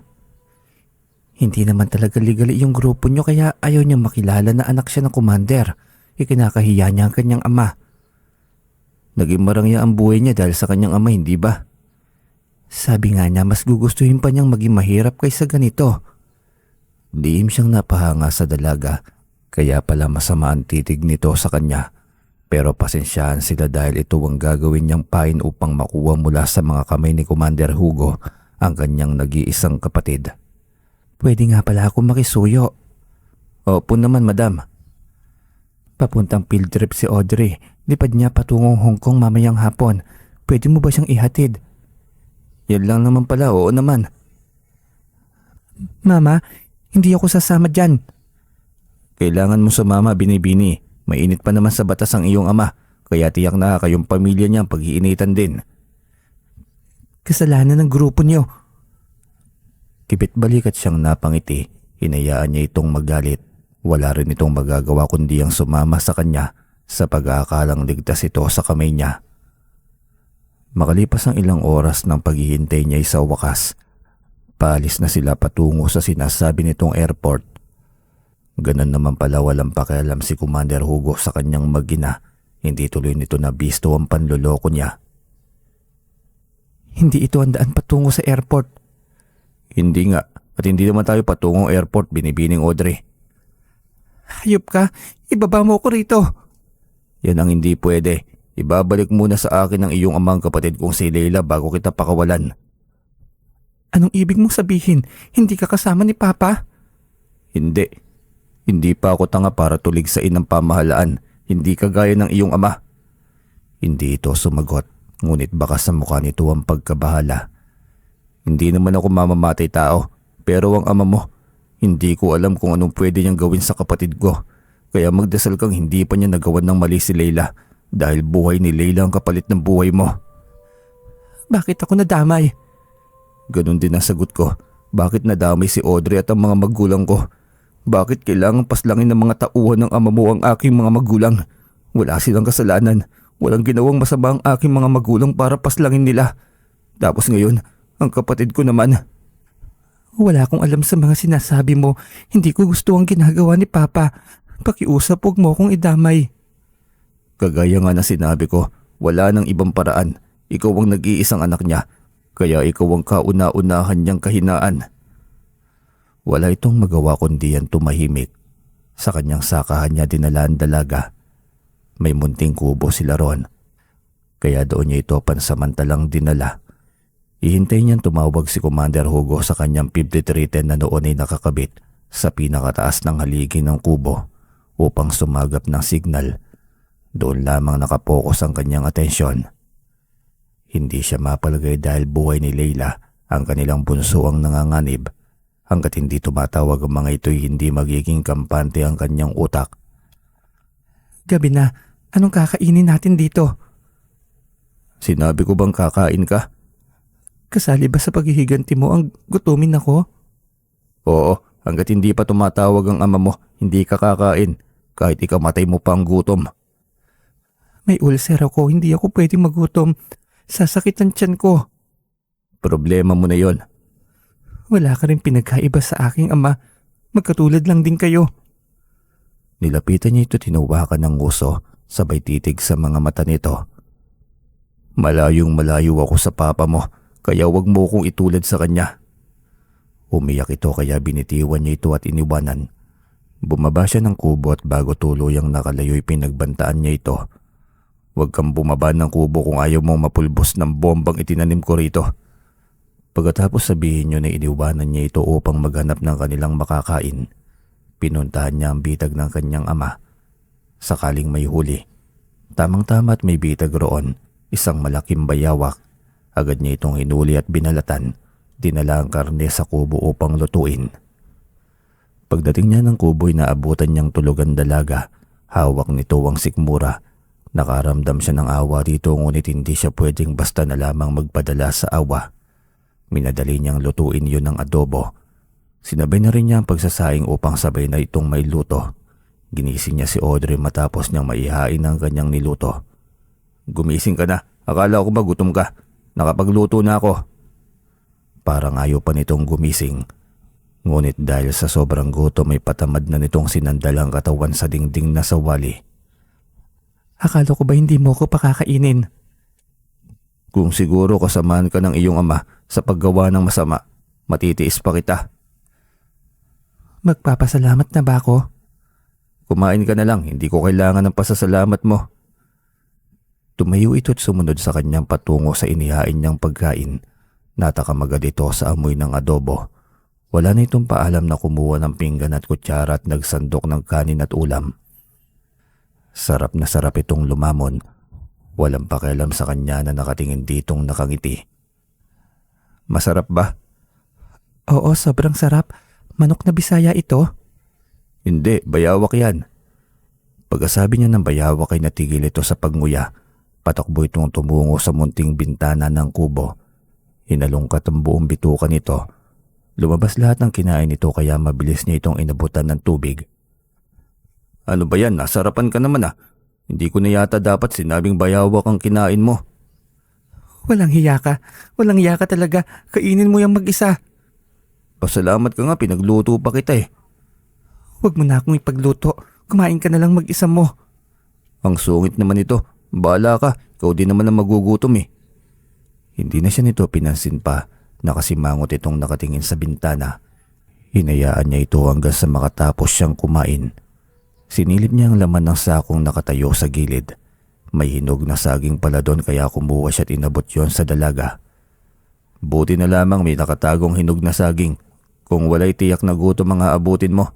Hindi naman talaga legal yung grupo nyo kaya ayaw niyang makilala na anak siya ng commander. Ikinakahiya niya ang kanyang ama. Naging marangya ang buhay niya dahil sa kanyang ama, hindi ba? Sabi nga niya mas gugustuhin pa niyang maging mahirap kaysa ganito. Lihim siyang napahanga sa dalaga, kaya pala masama ang titig nito sa kanya. Pero pasensyahan sila dahil ito ang gagawin niyang pain upang makuha mula sa mga kamay ni Commander Hugo ang kanyang nag-iisang kapatid. Pwede nga pala ako makisuyo. Opo naman, madam. Papuntang field trip si Audrey. Lipad niya patungong Hong Kong mamayang hapon. Pwede mo ba siyang ihatid? Yan lang naman pala, oo naman. Mama, hindi ako sasama dyan. Kailangan mo sumama, Binibini. Mainit pa naman sa batas ang iyong ama, kaya tiyak na kayong pamilya niya pag-iinitan din. Kasalanan ng grupo niyo. Kibit balikat siyang napangiti, hinayaan niya itong magalit. Wala rin itong magagawa kundi ang sumama sa kanya sa pag-aakalang ligtas ito sa kamay niya. Makalipas ang ilang oras ng paghihintay niya sa wakas, paalis na sila patungo sa sinasabi nitong airport. Ganon naman pala walang pakialam si Commander Hugo sa kanyang mag-ina. Hindi tuloy nito na bisto ang panloloko niya. Hindi ito ang daan patungo sa airport. Hindi nga, at hindi naman tayo patungong airport, Binibining Audrey. Hayop ka, ibaba mo ko rito. Yan ang hindi pwede. Ibabalik muna sa akin ang iyong amang kapatid kong si Leila bago kita pakawalan. Anong ibig mong sabihin? Hindi ka kasama ni Papa? Hindi. Hindi pa ako tanga para tuligsain ng pamahalaan, hindi kagaya ng iyong ama. Hindi ito sumagot, ngunit baka sa mukha nito ang pagkabahala. Hindi naman ako mamamatay tao, pero ang ama mo, hindi ko alam kung anong pwede niyang gawin sa kapatid ko. Kaya magdasal kang hindi pa niya nagawan ng mali si Leila dahil buhay ni Leila ang kapalit ng buhay mo. Bakit ako nadamay? Ganon din ang sagot ko. Bakit nadamay si Audrey at ang mga magulang ko? Bakit kailangang paslangin ng mga tauhan ng ama mo ang aking mga magulang? Wala silang kasalanan. Walang ginawang masama ang aking mga magulang para paslangin nila. Tapos ngayon, ang kapatid ko naman. Wala akong alam sa mga sinasabi mo. Hindi ko gusto ang ginagawa ni Papa. Pakiusap, huwag mo akong idamay. Kagaya nga na sinabi ko, wala nang ibang paraan. Ikaw ang nag-iisang anak niya. Kaya ikaw ang kauna-unahan niyang kahinaan. Wala itong magawa kundi yan tumahimik. Sa kanyang sakahan niya dinala ang dalaga. May munting kubo sila ron. Kaya doon niya ito pansamantalang dinala. Ihintay niyang tumawag si Commander Hugo sa kanyang 5310 na noon ay nakakabit sa pinakataas ng haligi ng kubo upang sumagap ng signal. Doon lamang nakapokus ang kanyang atensyon. Hindi siya mapalagay dahil buhay ni Leila ang kanilang bunso ang nanganganib. Hanggat hindi tumatawag ang mga ito'y hindi magiging kampante ang kanyang utak. Gabi na, anong kakainin natin dito? Sinabi ko bang kakain ka? Kasali ba sa paghihiganti mo ang gutumin ako? Oo, hanggat hindi pa tumatawag ang ama mo, hindi ka kakain. Kahit ikamatay mo pa ang gutom. May ulcer ako, hindi ako pwedeng magutom. Sasakit ang tiyan ko. Problema mo na yon. Wala ka rin pinagkaiba sa aking ama. Magkatulad lang din kayo. Nilapitan niya ito, tinuwakan ng nguso, sabay titig sa mga mata nito. Malayong malayo ako sa papa mo, kaya wag mo kong itulad sa kanya. Umiyak ito kaya binitiwan niya ito at iniwanan. Bumaba siya ng kubo at bago tuluyang nakalayo'y pinagbantaan niya ito. Huwag kang bumaba ng kubo kung ayaw mong mapulbos ng bombang itinanim ko rito. Pagkatapos sabihin niyo na iniwanan niya ito upang maghanap ng kanilang makakain, pinuntahan niya ang bitag ng kanyang ama. Sakaling may huli. Tamang-tama at may bitag roon, isang malaking bayawak Agad niya itong hinuli at binalatan. Dinala ang karne sa kubo upang lutuin. Pagdating niya ng kubo ay naabutan niyang tulugan dalaga. Hawak nito ang sikmura. Nakaramdam siya ng awa dito ngunit hindi siya pwedeng basta na lamang magpadala sa awa. Minadali niyang lutuin yun ng adobo. Sinabay na rin niya ang pagsasaing upang sabay na itong may luto. Ginising niya si Audrey matapos niyang maihain ang kanyang niluto. "Gumising ka na. Akala ko ba gutom ka? Nakapagluto na ako." Parang ayaw pa nitong gumising. Ngunit dahil sa sobrang gutom ay patamad na nitong sinandal ang katawan sa dingding na sawali. Akala ko ba hindi mo ko pakakainin? "Kung siguro kasamaan ka ng iyong ama sa paggawa ng masama, matitiis pa kita." Magpapasalamat na ba ako? "Kumain ka na lang, hindi ko kailangan ng pasasalamat mo." Tumayo ito at sumunod sa kanyang patungo sa inihain niyang pagkain. Natakamagad ito sa amoy ng adobo. Wala na itong paalam na kumuha ng pinggan at kutsara at nagsandok ng kanin at ulam. Sarap na sarap itong lumamon. Walang pakialam sa kanya na nakatingin ditong nakangiti. "Masarap ba?" Oo, sobrang sarap. Manok na Bisaya ito? "Hindi, bayawak yan." Pagkasabi niya ng bayawak ay natigil ito sa pagnguya. Patakbo itong tumungo sa munting bintana ng kubo. Hinalungkat ang buong bituka nito. Lumabas lahat ng kinain nito kaya mabilis niya itong inabutan ng tubig. "Ano ba yan? Nasarapan ka naman ah. Hindi ko na yata dapat sinabing bayawak ang kinain mo." Walang hiya ka. Walang hiya ka talaga. Kainin mo yung mag-isa. "Pasalamat ka nga, pinagluto pa kita eh." Huwag mo na akong ipagluto. Kumain ka na lang mag-isa mo. "Ang sungit naman ito. Bahala ka, ikaw din naman ang magugutom eh." Hindi na siya nito pinansin pa. Nakasimangot itong nakatingin sa bintana. Hinayaan niya ito hanggang sa makatapos siyang kumain. Sinilip niya ang laman ng sakong nakatayo sa gilid. May hinog na saging pala doon kaya kumuha siya at inabot yon sa dalaga. Buti na lamang may nakatagong hinog na saging. Kung wala'y tiyak na gutom ang aabutin mo.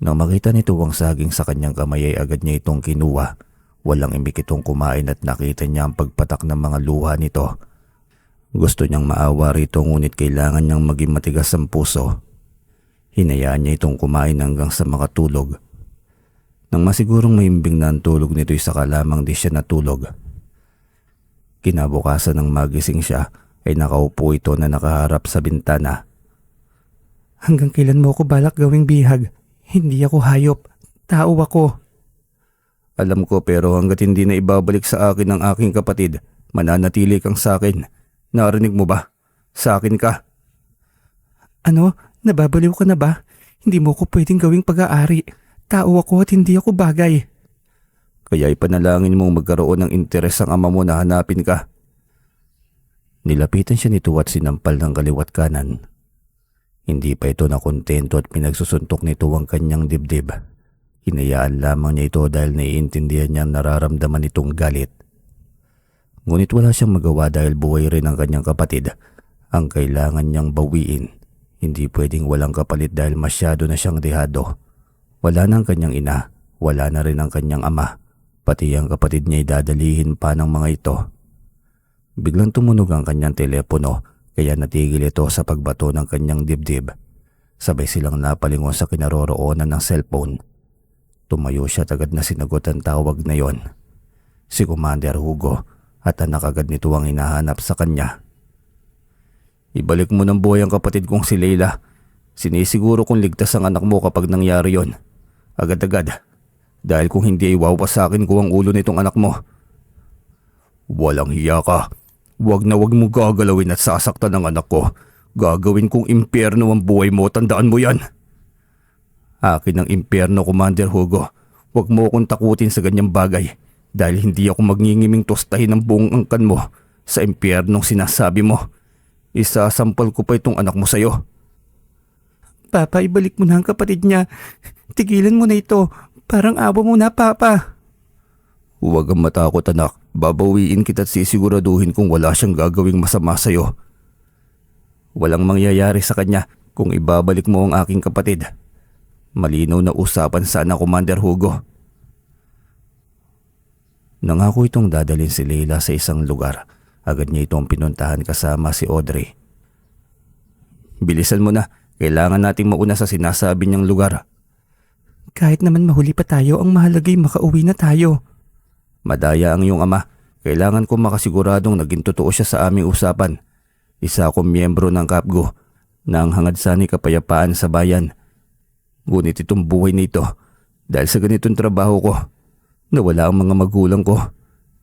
Nang makita nito ang saging sa kanyang kamay ay agad niya itong kinuha. Walang imik itong kumain at nakita niya ang pagpatak ng mga luha nito. Gusto niyang maawa rito ngunit kailangan niyang maging matigas ang puso. Hinayaan niya itong kumain hanggang sa makatulog. Nang masigurong mahimbing na ang tulog nito ay saka lamang di siya natulog. Kinabukasan ng magising siya ay nakaupo ito na nakaharap sa bintana. Hanggang kailan mo ako balak gawing bihag? Hindi ako hayop. Tao ako. "Alam ko pero hanggat hindi na ibabalik sa akin ng aking kapatid, mananatili kang sa akin. Narinig mo ba? Sa akin ka." Ano? Nababaliw ka na ba? Hindi mo ko pwedeng gawing pag-aari. Tao ako at hindi ako bagay. "Kaya ipanalangin mong magkaroon ng interes ang ama mo na hanapin ka." Nilapitan siya nito at sinampal ng kaliwat kanan. Hindi pa ito nakontento at pinagsusuntok nito ang kanyang dibdib. Hinayaan lamang niya ito dahil naiintindihan niyang nararamdaman itong galit. Ngunit wala siyang magawa dahil buhay rin ang kanyang kapatid. Ang kailangan niyang bawiin. Hindi pwedeng walang kapalit dahil masyado na siyang dehado. Wala na ang kanyang ina, wala na rin ang kanyang ama. Pati ang kapatid niya ay dadalihin pa ng mga ito. Biglang tumunog ang kanyang telepono kaya natigil ito sa pagbato ng kanyang dibdib. Sabay silang napalingon sa kinaroroonan ng cellphone. Tumayo siya at agad na sinagot ang tawag na yon. Si Commander Hugo at anak agad nito ang hinahanap sa kanya. "Ibalik mo ng buhay ang kapatid kong si Leila. Sinisiguro kong ligtas ang anak mo kapag nangyari yon. Agad-agad. Dahil kung hindi ay wawas sa akin ko ang ulo nitong anak mo." "Walang hiya ka. Huwag na huwag mo gagalawin at sasaktan ang anak ko. Gagawin kong impyerno ang buhay mo, tandaan mo yan." "Akin ang impyerno, Commander Hugo. Huwag mo akong takutin sa ganyang bagay dahil hindi ako magngingiming tostahin ang buong angkan mo sa impyernong sinasabi mo. Isasampal ko pa itong anak mo sa'yo." Papa, ibalik mo na ang kapatid niya. Tigilan mo na ito. Parang abo mo na, Papa. "Huwag kang matakot anak. Babawiin kita at sisiguraduhin kung wala siyang gagawing masama sa'yo. Walang mangyayari sa kanya kung ibabalik mo ang aking kapatid. Malinaw na usapan sana, Commander Hugo." Nangako itong dadalhin si Leila sa isang lugar Agad niya itong pinuntahan kasama si Audrey. Bilisan mo na, kailangan nating mauna sa sinasabi niyang lugar. Kahit naman mahuli pa tayo, ang mahalagay makauwi na tayo. Madaya ang iyong ama. Kailangan ko makasiguradong naging totoo siya sa aming usapan. Isa akong miyembro ng Kapgo na ang hangad sa ni kapayapaan sa bayan. Ngunit itong buhay nito, dahil sa ganitong trabaho ko, nawala ang mga magulang ko.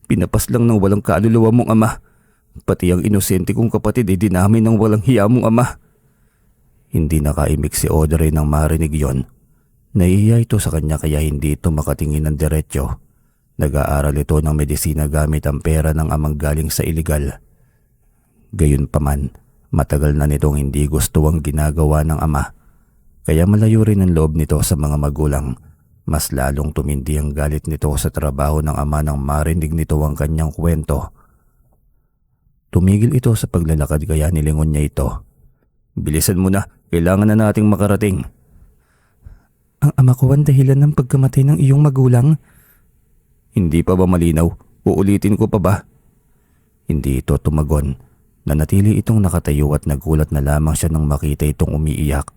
Pinapas lang ng walang kaluluwa mong ama. Pati ang inosente kong kapatid ay dinamay ng walang hiya mong ama. Hindi nakaimik si Audrey nang marinig yon. Nahihiya ito sa kanya kaya hindi ito makatingin ng diretsyo. Nag-aaral ito ng medisina gamit ang pera ng amang galing sa iligal. Gayunpaman, matagal na nitong hindi gusto ang ginagawa ng ama. Kaya malayo rin ang loob nito sa mga magulang. Mas lalong tumindi ang galit nito sa trabaho ng ama nang marinig nito ang kanyang kwento. Tumigil ito sa paglalakad kaya nilingon niya ito. Bilisan mo na, kailangan na nating makarating. Ang ama ko ang dahilan ng pagkamatay ng iyong magulang? Hindi pa ba malinaw? Uulitin ko pa ba? Hindi ito tumagon. Nanatili itong nakatayo at nagulat na lamang siya nang makita itong umiiyak.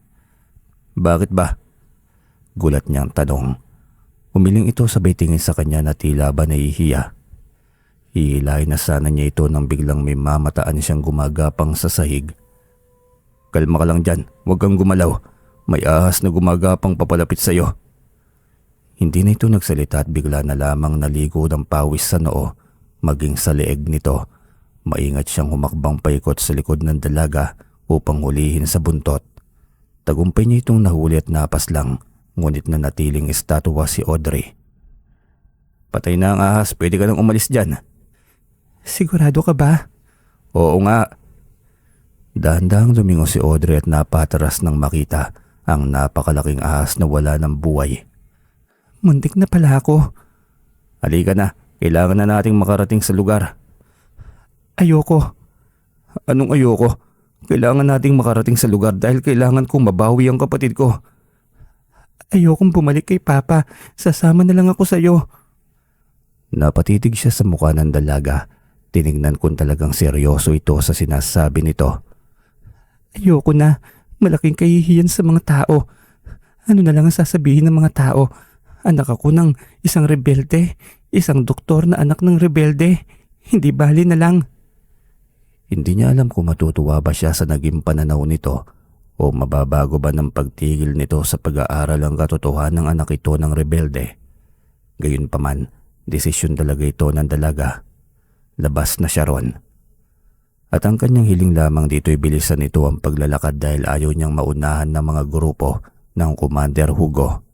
Bakit ba? Gulat niyang tanong. Umiling ito sabay tingin sa kanya na tila ba nahihiya. Hihilahin na sana niya ito nang biglang may mamataan siyang gumagapang sa sahig. Kalma ka lang dyan, huwag kang gumalaw. May ahas na gumagapang papalapit sa iyo. Hindi na ito nagsalita at bigla na lamang naligo ng pawis sa noo, maging sa leeg nito. Maingat siyang humakbang paikot sa likod ng dalaga upang hulihin sa buntot. Tagumpay niya itong nahuli at napas lang, ngunit nanatiling estatwa si Audrey. Patay na ang ahas, pwede ka nang umalis dyan. Sigurado ka ba? Oo nga. Dahan-dahang lumingo si Audrey at napatras nang makita ang napakalaking ahas na wala ng buhay. Muntik na pala ako. Halika na, kailangan na nating makarating sa lugar. Ayoko. Anong ayoko? Kailangan nating makarating sa lugar dahil kailangan kong mabawi ang kapatid ko. Ayokong bumalik kay Papa. Sasama na lang ako sa'yo. Napatitig siya sa mukha ng dalaga. Tinignan kung talagang seryoso ito sa sinasabi nito. Ayoko na. Malaking kahihiyan sa mga tao. Ano na lang ang sasabihin ng mga tao? Anak ako ng isang rebelde. Isang doktor na anak ng rebelde. Hindi bali na lang. Hindi niya alam kung matutuwa ba siya sa naging pananaw nito o mababago ba ng pagtigil nito sa pag-aaral ang katotohanan ng anak ito ng rebelde. Gayunpaman, desisyon talaga ito ng dalaga. Labas na siya ron. At ang kanyang hiling lamang dito'y bilisan nito ang paglalakad dahil ayaw niyang maunahan ng mga grupo ng Commander Hugo.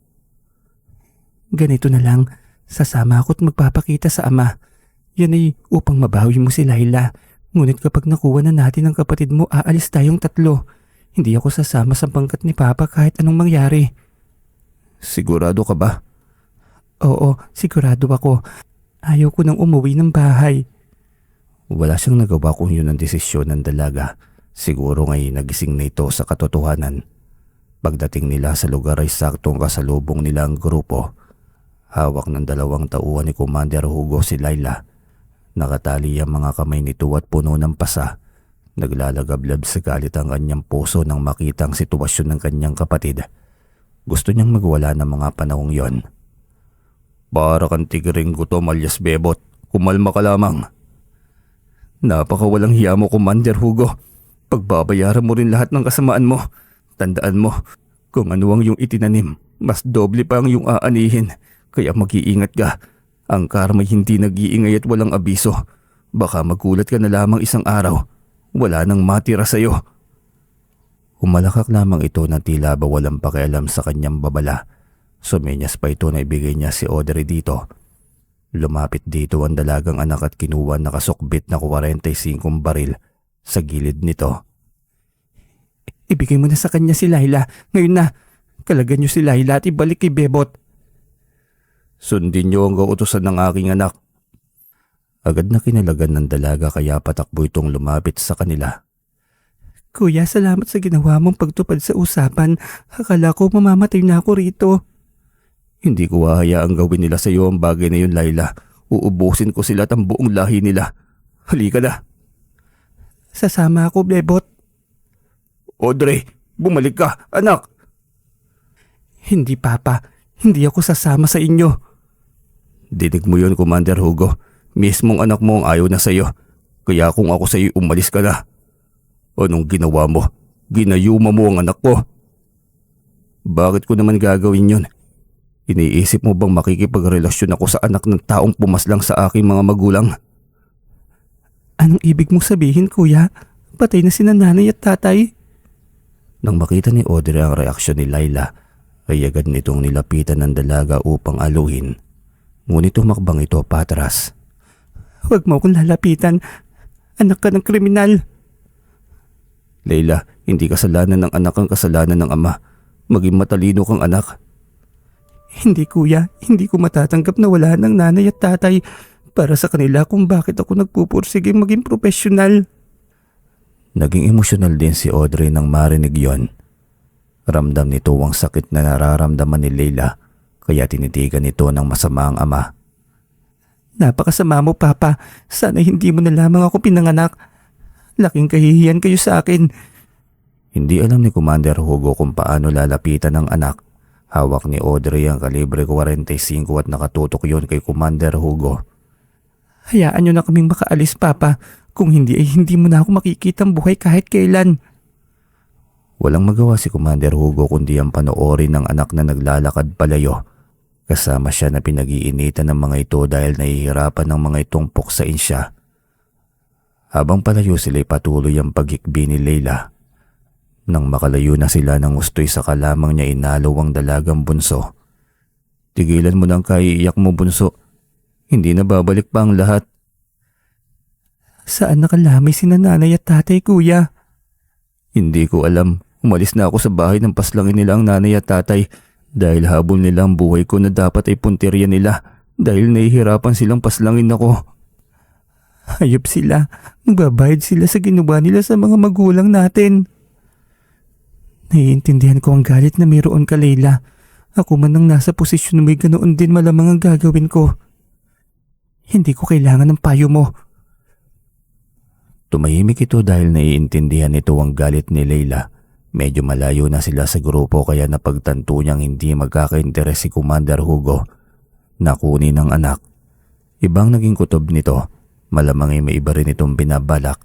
Ganito na lang, sasama ako't magpapakita sa ama. Yan ay upang mabawi mo si Laila. Ngunit kapag nakuha na natin ang kapatid mo, aalis tayong tatlo. Hindi ako sasama sa bangkat ni Papa kahit anong mangyari. Sigurado ka ba? Oo, sigurado ako. Ayaw ko nang umuwi ng bahay. Wala siyang nagawa kung yun ang desisyon ng dalaga. Siguro ngay nagising na ito sa katotohanan. Pagdating nila sa lugar ay saktong kasalubong nila ang grupo. Hawak ng 2 tauhan ni Commander Hugo si Laila. Nakatali ang mga kamay nito at puno ng pasa. Naglalagablab sa galit ang kanyang puso nang makita ang sitwasyon ng kanyang kapatid. Gusto niyang magwala ng mga panahong yon. Para kang tigring gutom alias bebot, kumalma ka lamang. Napakawalang hiya mo, Commander Hugo. Pagbabayaran mo rin lahat ng kasamaan mo. Tandaan mo, kung ano ang iyong itinanim, mas doble pa ang iyong aanihin. Kaya mag-iingat ka. Ang karma'y hindi nag-iingay at walang abiso. Baka magulat ka na lamang isang araw. Wala nang matira sa'yo. Humalakak lamang ito na tila ba walang pakialam sa kanyang babala. Sumenyas pa ito na ibigay niya si Audrey dito. Lumapit dito ang dalagang anak at kinuha nakasukbit na 45 baril sa gilid nito. Ibigay mo na sa kanya si Laila. Ngayon na. Kalagan niyo si Laila at ibalik kay Bebot. Sundin niyo ang kautusan ng aking anak. Agad na kinalagan ng dalaga kaya patakbo itong lumapit sa kanila. Kuya, salamat sa ginawa mong pagtupad sa usapan. Akala ko mamamatay na ako rito. Hindi ko hahayaang gawin nila sa iyo ang bagay na yun, Laila. Uubusin ko sila at ang buong lahi nila. Halika na, Sasama ako, Bebot. Audrey, bumalik ka, anak! Hindi, Papa. Hindi ako sasama sa inyo. Dinig mo yun, Commander Hugo. Mismong anak mo ang ayaw na sa'yo. Kaya kung ako sa'yo, umalis ka na. Anong ginawa mo? Ginayuma mo ang anak ko. Bakit ko naman gagawin yun? Iniisip mo bang makikipagrelasyon ako sa anak ng taong pumaslang sa aking mga magulang? Anong ibig mong sabihin, Kuya? Patay na sina nanay at tatay. Nang makita ni Audrey ang reaksyon ni Laila, ay agad nitong nilapitan ng dalaga upang aluhin. Ngunit tumakbang ito patras. Huwag mo akong lalapitan. Anak ka ng kriminal. Leila, hindi kasalanan ng anak ang kasalanan ng ama. Maging matalino kang anak. Hindi, Kuya. Hindi ko matatanggap na wala ng nanay at tatay para sa kanila kung bakit ako nagpupursiging maging profesional. Naging emosyonal din si Audrey nang marinig yon. Ramdam nito ang sakit na nararamdaman ni Leila, kaya tinitigan nito ng masama ang ama. Napakasama mo, Papa. Sana hindi mo na lamang ako pinanganak. Laking kahihiyan kayo sa akin. Hindi alam ni Commander Hugo kung paano lalapitan ng anak. Hawak ni Audrey ang kalibre 45 at nakatutok yon kay Commander Hugo. Hayaan nyo na kaming makaalis, Papa. Kung hindi ay hindi mo na ako makikitang buhay kahit kailan. Walang magawa si Commander Hugo kundi ang panoorin ng anak na naglalakad palayo. Kasama siya na pinag-iinitan ng mga ito dahil nahihirapan ng mga itong puksain siya. Habang palayo sila'y patuloy ang paghikbi ni Leila. Nang makalayo na sila ng gusto'y saka lamang niya inalo ang dalagang bunso. Tigilan mo nang kaiiyak mo, bunso. Hindi na babalik pa ang lahat. Saan nakalamay si nanay at tatay, Kuya? Hindi ko alam. Umalis na ako sa bahay ng paslangin nila ang nanay at tatay dahil habol nila ang buhay ko na dapat ay puntirya nila dahil nahihirapan silang paslangin ako. Hayop sila. Magbabayad sila sa ginawa nila sa mga magulang natin. Naiintindihan ko ang galit na mayroon ka, Leila. Ako man ang nasa posisyon na may ganoon din malamang ang gagawin ko. Hindi ko kailangan ng payo mo. Tumahimik ito dahil naiintindihan nito ang galit ni Leila. Medyo malayo na sila sa grupo kaya napagtanto niyang hindi magkakainteres si Commander Hugo na kunin ng anak. Ibang naging kutob nito, malamang ay may iba rin itong binabalak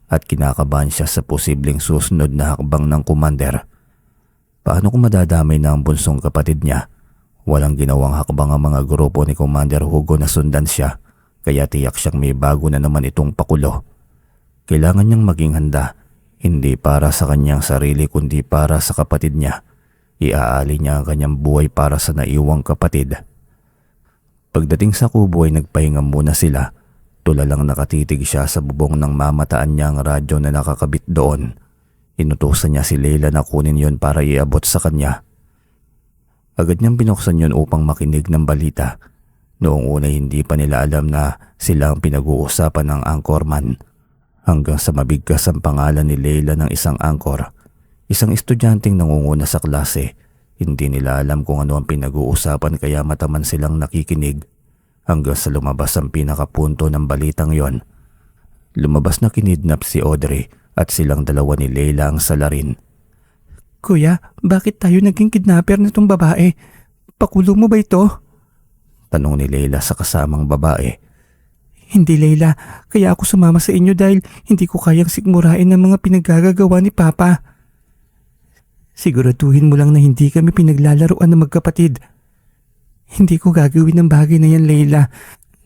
at kinakabahan siya sa posibleng susunod na hakbang ng Commander. Paano kung madadamay na ang bunsong kapatid niya? Walang ginawang hakbang ang mga grupo ni Commander Hugo na sundan siya, kaya tiyak siyang may bago na naman itong pakulo. Kailangan niyang maging handa, hindi para sa kanyang sarili kundi para sa kapatid niya. Iaali niya ang kanyang buhay para sa naiwang kapatid. Pagdating sa kubo ay nagpahinga muna sila. Tulalang nakatitig siya sa bubong ng mamataan niya ang radyo na nakakabit doon. Inutusan niya si Leila na kunin yon para iabot sa kanya. Agad niyang binuksan yon upang makinig ng balita. Noong una hindi pa nila alam na sila ang pinag-uusapan ng anchorman. Hanggang sa mabigkas ang pangalan ni Leila ng isang anchor, isang estudyanteng nangunguna sa klase. Hindi nila alam kung ano ang pinag-uusapan kaya mataman silang nakikinig hanggang sa lumabas ang pinakapunto ng balitang yon. Lumabas na kinidnap si Audrey at silang dalawa ni Leila ang salarin. Kuya, bakit tayo naging kidnapper nitong babae? Pakulong mo ba ito? Tanong ni Leila sa kasamang babae. Hindi, Leila. Kaya ako sumama sa inyo dahil hindi ko kayang sikmurain ng mga pinaggagawa ni Papa. Siguraduhin mo lang na hindi kami pinaglalaruan ng magkapatid. Hindi ko gagawin ng bagay na yan, Leila.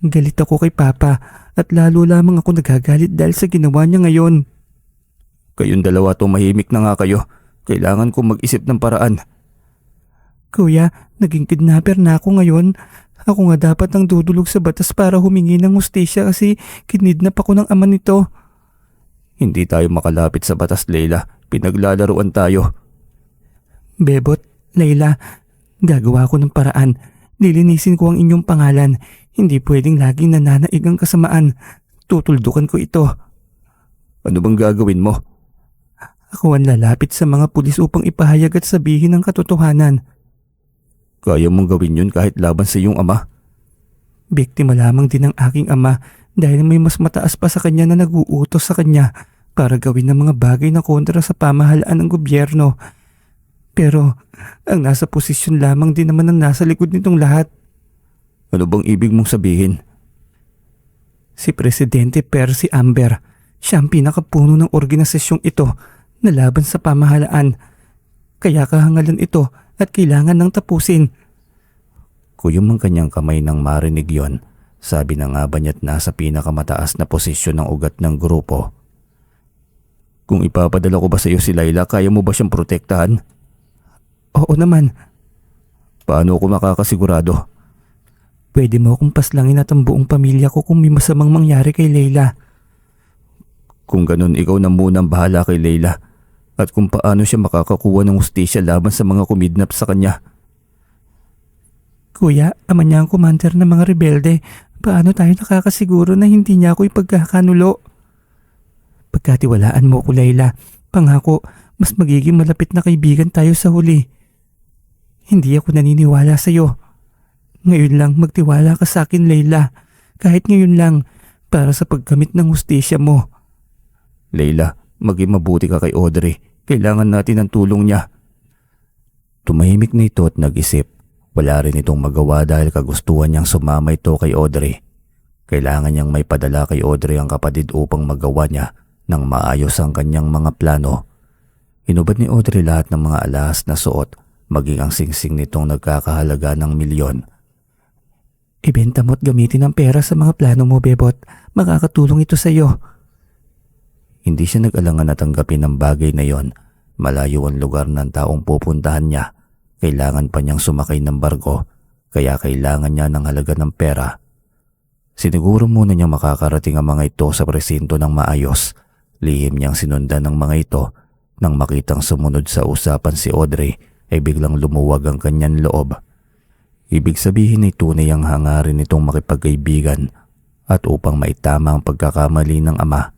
Galit ako kay Papa at lalo lamang ako nagagalit dahil sa ginawa niya ngayon. Kayong dalawa tumahimik na nga kayo. Kailangan kong mag-isip ng paraan. Kuya, naging kidnapper na ako ngayon. Ako nga dapat ang dudulog sa batas para humingi ng hustisya kasi kinidnap ako ng ama nito. Hindi tayo makalapit sa batas, Leila. Pinaglalaruan tayo. Bebot, Leila, gagawa ko ng paraan. Lilinisin ko ang inyong pangalan. Hindi pwedeng laging nananaig ang kasamaan. Tutuldukan ko ito. Ano bang gagawin mo? Ako ang lalapit sa mga pulis upang ipahayag at sabihin ang katotohanan. Kaya mong gawin yun kahit laban sa iyong ama? Biktima lamang din ang aking ama dahil may mas mataas pa sa kanya na nag-uutos sa kanya. para gawin ng mga bagay na kontra sa pamahalaan ng gobyerno. Pero ang nasa posisyon lamang din naman ang nasa likod nitong lahat. Ano bang ibig mong sabihin? Si Presidente Percy Amber, siya ang pinakapuno ng organisasyong ito na laban sa pamahalaan. Kaya kahangalan ito at kailangan ng tapusin. Kuyom ang kanyang kamay nang marinig yon. Sabi na nga ba niya't nasa pinakamataas na posisyon ng ugat ng grupo. Kung ipapadala ko ba sa iyo si Laila, kaya mo ba siyang protektahan? Oo naman. Paano ako makakasigurado? Pwede mo akong paslangin at ang buong pamilya ko kung may masamang mangyari kay Leila. Kung ganun, ikaw na munang bahala kay Leila at kung paano siya makakakuha ng hustisya laban sa mga kumidnap sa kanya. Kuya, ama niya ang commander ng mga rebelde. Paano tayo nakakasiguro na hindi niya ako ipagkakanulo? Pagkatiwalaan mo ko, Leila. Pangako, mas magiging malapit na kaibigan tayo sa huli. Hindi ako naniniwala sa iyo. Ngayon lang magtiwala ka sa akin, Leila. Kahit ngayon lang, para sa pagkamit ng hustisya mo. Leila, maging mabuti ka kay Audrey. Kailangan natin ng tulong niya. Tumahimik na ito at nag-isip. Wala rin itong magawa dahil kagustuhan niyang sumama ito kay Audrey. Kailangan niyang may padala kay Audrey ang kapatid upang magawa niya ng maayos ang kanyang mga plano. Hinubad ni Audrey lahat ng mga alahas na suot, maging ang singsing nitong nagkakahalaga ng milyon. Ibenta mo at gamitin ang pera sa mga plano mo, Bebot. Makakatulong ito sa iyo. Hindi siya nag-alangan na tanggapin ang bagay na yon. Malayo ang lugar ng taong pupuntahan niya. Kailangan pa niyang sumakay ng barko, kaya kailangan niya ng halaga ng pera. Siniguro muna niyang makakarating ang mga ito sa presinto ng maayos. Lihim niyang sinundan ng mga ito. Nang makitang sumunod sa usapan si Audrey, ay biglang lumuwag ang kanyang loob. Ibig sabihin ay tunay ang hangarin nitong makipagkaibigan at upang maitama ang pagkakamali ng ama.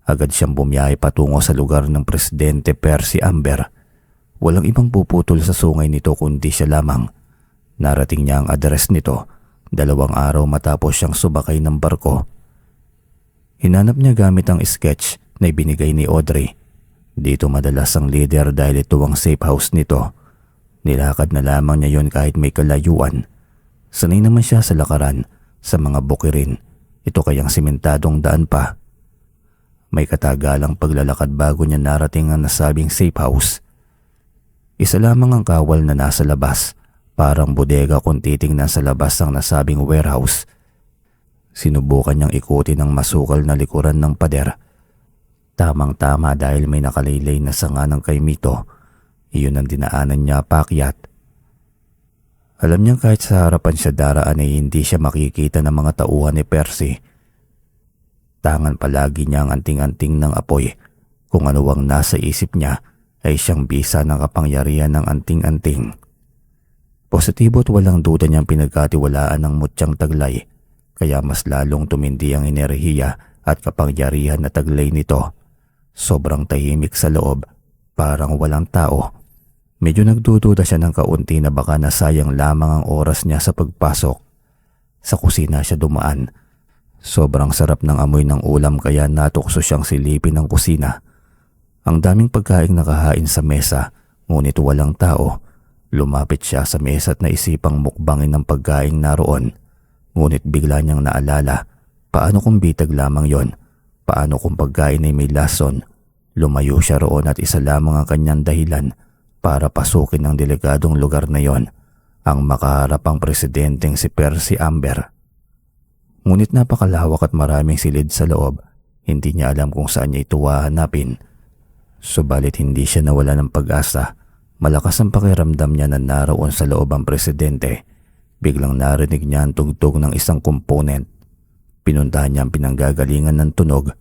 Agad siyang bumiyahe patungo sa lugar ng Presidente Percy Amber. Walang ibang puputol sa sungay nito kundi siya lamang. Narating niya ang address nito 2 araw matapos siyang sumakay ng barko. Hinanap niya gamit ang sketch na ibinigay ni Audrey. Dito madalas ang leader dahil ito ang safe house nito. Nilakad na lamang niya yon kahit may kalayuan. Sanay naman siya sa lakaran, sa mga bukirin. Ito kayang simentadong daan pa. May katagalang paglalakad bago niya narating ang nasabing safe house. Isa lamang ang kawal na nasa labas, parang bodega kung titingnan sa labas ang nasabing warehouse. Sinubukan niyang ikutin ang masukal na likuran ng pader. Tamang-tama dahil may nakalaylay na sanga ng kay Mito. Iyon ang dinaanan niya paakyat. Alam niyang kahit sa harapan siya daraan ay hindi siya makikita ng mga tauhan ni Percy. Tangan palagi niya ang anting-anting ng apoy. Kung ano ang nasa isip niya ay siyang bisa ng kapangyarihan ng anting-anting. Positibo at walang duda niyang pinagkatiwalaan ng mutyang taglay, kaya mas lalong tumindi ang enerhiya at kapangyarihan na taglay nito. Sobrang tahimik sa loob, parang walang tao. Medyo nagdududa siya ng kaunti na baka nasayang lamang ang oras niya sa pagpasok. Sa kusina siya dumaan. Sobrang sarap ng amoy ng ulam kaya natukso siyang silipin ng kusina. Ang daming pagkaing nakahain sa mesa, ngunit walang tao. Lumapit siya sa mesa at naisipang mukbangin ng pagkaing naroon. Ngunit bigla niyang naalala, paano kung bitag lamang yon? Paano kung pagkain ay may lason? Lumayo siya roon at isa lamang ang kanyang dahilan para pasukin ang delikadong lugar na yon, ang makaharapang presidenteng si Percy Amber. Ngunit napakalawak at maraming silid sa loob. Hindi niya alam kung saan niya ito hahanapin. Subalit hindi siya nawala ng pag-asa. Malakas ang pakiramdam niya na naroon sa loob ang presidente. Biglang narinig niya ang tugtog ng isang component. Pinuntahan niya ang pinanggagalingan ng tunog.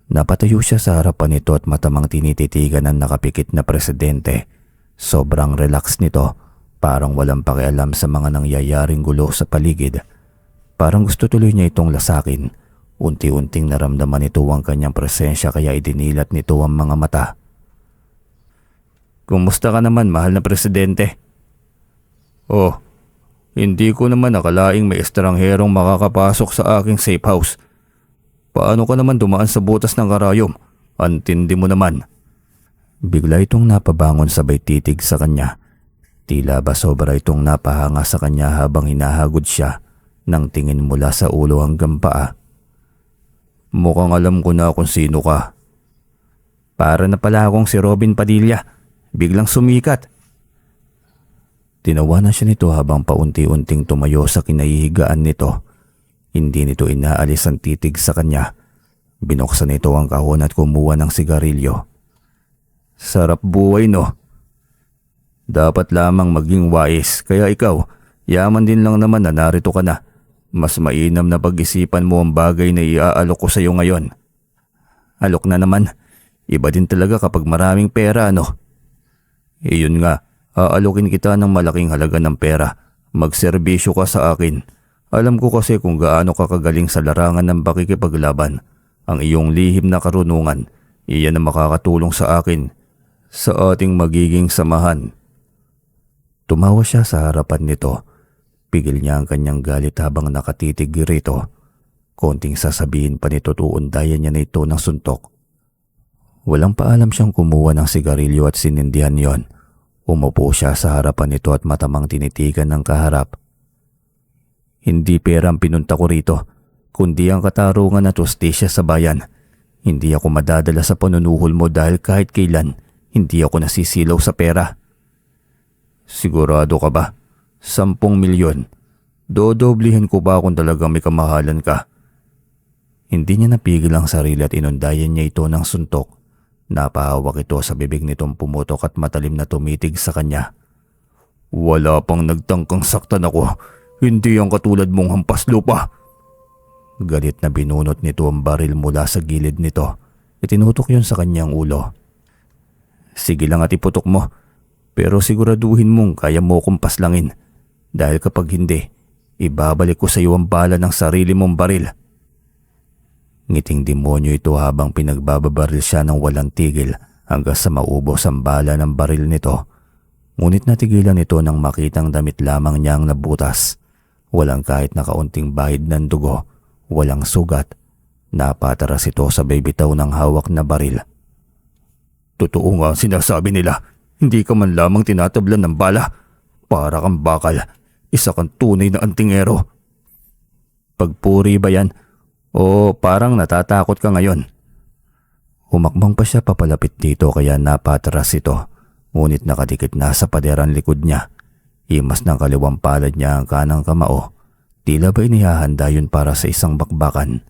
Napatayo siya sa harapan nito at matamang tinititigan ng nakapikit na presidente. Sobrang relax nito, parang walang pakialam sa mga nangyayaring gulo sa paligid. Parang gusto tuloy niya itong lasakin. Unti-unting naramdaman nito ang kanyang presensya kaya idinilat nito ang mga mata. Kumusta ka naman, mahal na presidente? Oh, hindi ko naman nakalaing may estrangherong makakapasok sa aking safe house. Paano ka naman dumaan sa butas ng karayom? Antindi mo naman. Bigla itong napabangon sabay titig sa kanya. Tila ba sobra itong napahanga sa kanya habang hinahagod siya ng tingin mula sa ulo hanggang paa. Mukhang alam ko na kung sino ka. Para na pala akong si Robin Padilla, biglang sumikat. Tinawanan siya nito habang paunti-unting tumayo sa kinahihigaan nito. Hindi nito inaalis ang titig sa kanya. Binuksan nito ang kahon at kumuha ng sigarilyo. Sarap buhay no? Dapat lamang maging wais, kaya ikaw, yaman din lang naman na narito ka na. Mas mainam na pag-isipan mo ang bagay na iaalok ko sa iyo ngayon. Alok na naman, iba din talaga kapag maraming pera ano? Iyon nga, aalokin kita ng malaking halaga ng pera. Magserbisyo ka sa akin. Alam ko kasi kung gaano ka kagaling sa larangan ng pakikipaglaban. Ang iyong lihim na karunungan, iyan ang makakatulong sa akin sa ating magiging samahan. Tumawa siya sa harapan nito. Pigil niya ang kanyang galit habang nakatitig rito. Konting sasabihin pa nito tuundayan niya na ito ng suntok. Walang paalam siyang kumuha ng sigarilyo at sinindihan yon. Umupo siya sa harapan nito at matamang tinitigan ng kaharap. Hindi pera ang pinunta ko rito, kundi ang katarungan at hustisya sa bayan. Hindi ako madadala sa panunuhol mo dahil kahit kailan, hindi ako nasisilaw sa pera. Sigurado ka ba? 10 milyon. Dodoblihin ko ba kung talagang may kamahalan ka? Hindi niya napigil ang sarili at inundayan niya ito ng suntok. Napahawak ito sa bibig nitong pumutok at matalim na tumitig sa kanya. Wala pang nagtangkang saktan ako. Hindi ang katulad mong hampas lupa. Galit na binunot nito ang baril mula sa gilid nito. Itinutok yun sa kanyang ulo. Sige lang at iputok mo. Pero siguraduhin mong kaya mo akong paslangin. Dahil kapag hindi, ibabalik ko sa iyo ang bala ng sarili mong baril. Ngiting demonyo ito habang pinagbababaril siya ng walang tigil hanggang sa maubos ang bala ng baril nito. Ngunit natigilan ito nang makitang damit lamang niya ang nabutas. Walang kahit na kaunting bahid ng dugo, walang sugat. Napataras ito sa bitaw ng hawak na baril. Totoo nga ang sinasabi nila, hindi ka man lamang tinatablan ng bala. Para kang bakal, isa kang tunay na antingero. Pagpuri ba yan? O parang natatakot ka ngayon? Humakbang pa siya papalapit dito kaya napatras ito. Ngunit nakadikit na sa paderan likod niya. Imas ng kaliwang palad niya ang kanang kamao. Tila ba inihahanda yun para sa isang bakbakan.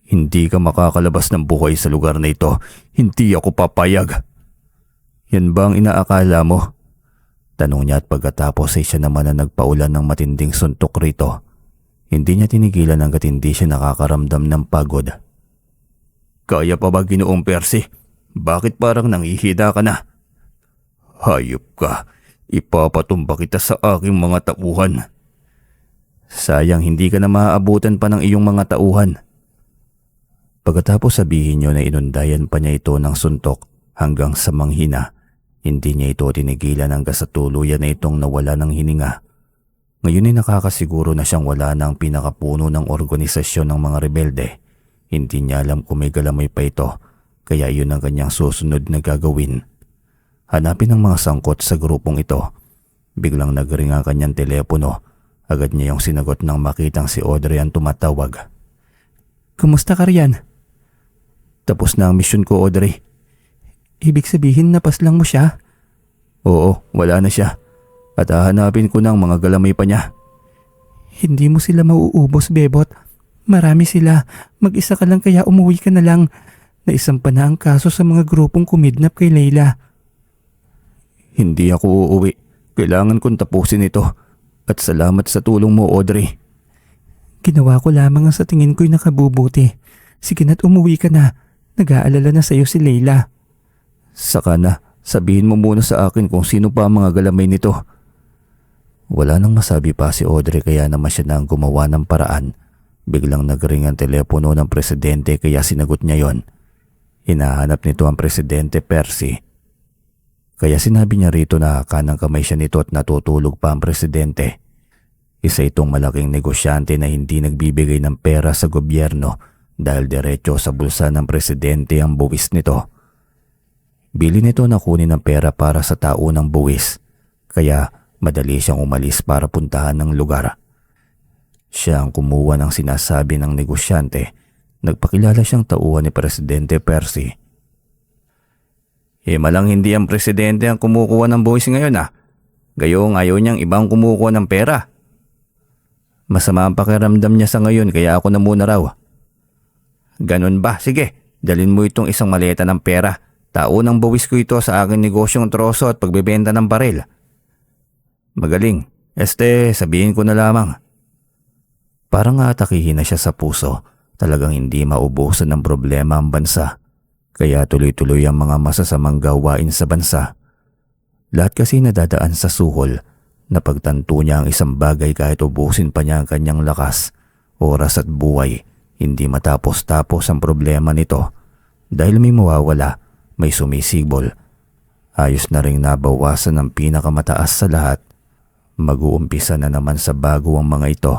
Hindi ka makakalabas ng buhay sa lugar na ito. Hindi ako papayag. Yan ba ang inaakala mo? Tanong niya at pagkatapos ay siya naman na nagpaulan ng matinding suntok rito. Hindi niya tinigilan hanggat hindi siya nakakaramdam ng pagod. Kaya pa ba Ginoong Percy? Bakit parang nangihida ka na? Hayop ka. Ipapatumba kita sa aking mga tauhan. Sayang hindi ka na maaabutan pa ng iyong mga tauhan. Pagkatapos sabihin niyo na inundayan pa niya ito ng suntok hanggang sa manghina. Hindi niya ito tinigilan hanggang sa tuluyan na itong nawala ng hininga. Ngayon ay nakakasiguro na siyang wala na ang pinakapuno ng organisasyon ng mga rebelde. Hindi niya alam kung may galamay pa ito, kaya yun ang kanyang susunod na gagawin. Hanapin ang mga sangkot sa grupong ito. Biglang nagring ang kanyang telepono. Agad niya yung sinagot nang makitang si Audrey ang tumatawag. Kumusta ka riyan? Tapos na ang misyon ko, Audrey. Ibig sabihin napaslang mo siya? Oo, wala na siya. At hahanapin ko ng mga galamay pa niya. Hindi mo sila mauubos, Bebot. Marami sila. Mag-isa ka lang kaya umuwi ka na lang. Naisampa na ang kaso sa mga grupong kumidnap kay Layla. Hindi ako uuwi. Kailangan kong tapusin ito. At salamat sa tulong mo, Audrey. Ginawa ko lamang ang sa tingin ko'y nakabubuti. Sige na't umuwi ka na. Nag-aalala na sa'yo si Layla. Saka na, sabihin mo muna sa akin kung sino pa ang mga galamay nito. Wala nang masabi pa si Audrey kaya naman siya na ang gumawa ng paraan. Biglang nagring ang telepono ng presidente kaya sinagot niya yon. Hinahanap nito ang presidente Percy. Kaya sinabi niya rito na kanang kamay siya nito at natutulog pa ang presidente. Isa itong malaking negosyante na hindi nagbibigay ng pera sa gobyerno dahil diretso sa bulsa ng presidente ang buwis nito. Bili nito na kunin ang pera para sa tao ng buwis, kaya madali siyang umalis para puntahan ng lugar. Siya ang kumuha ng sinasabi ng negosyante. Nagpakilala siyang tauhan ni Presidente Percy. Malang hindi ang presidente ang kumukuha ng buwis ngayon Gayong ayaw niyang ibang kumukuha ng pera. Masama ang pakiramdam niya sa ngayon kaya ako na muna raw. Ganun ba? Sige, dalhin mo itong isang maleta ng pera. Tao ng buwis ko ito sa aking negosyong troso at pagbebenta ng baril. Magaling. Sabihin ko na lamang. Parang atakihin na siya sa puso. Talagang hindi maubusan ng problema ang bansa. Kaya tuloy-tuloy ang mga masasamang gawain sa bansa. Lahat kasi nadadaan sa suhol. Napagtanto niya ang isang bagay kahit ubusin pa niya ang kanyang lakas, oras at buhay. Hindi matapos-tapos ang problema nito. Dahil may mawawala, may sumisibol. Ayos na ring nabawasan ang pinakamataas sa lahat. Mag-uumpisa na naman sa bago ang mga ito.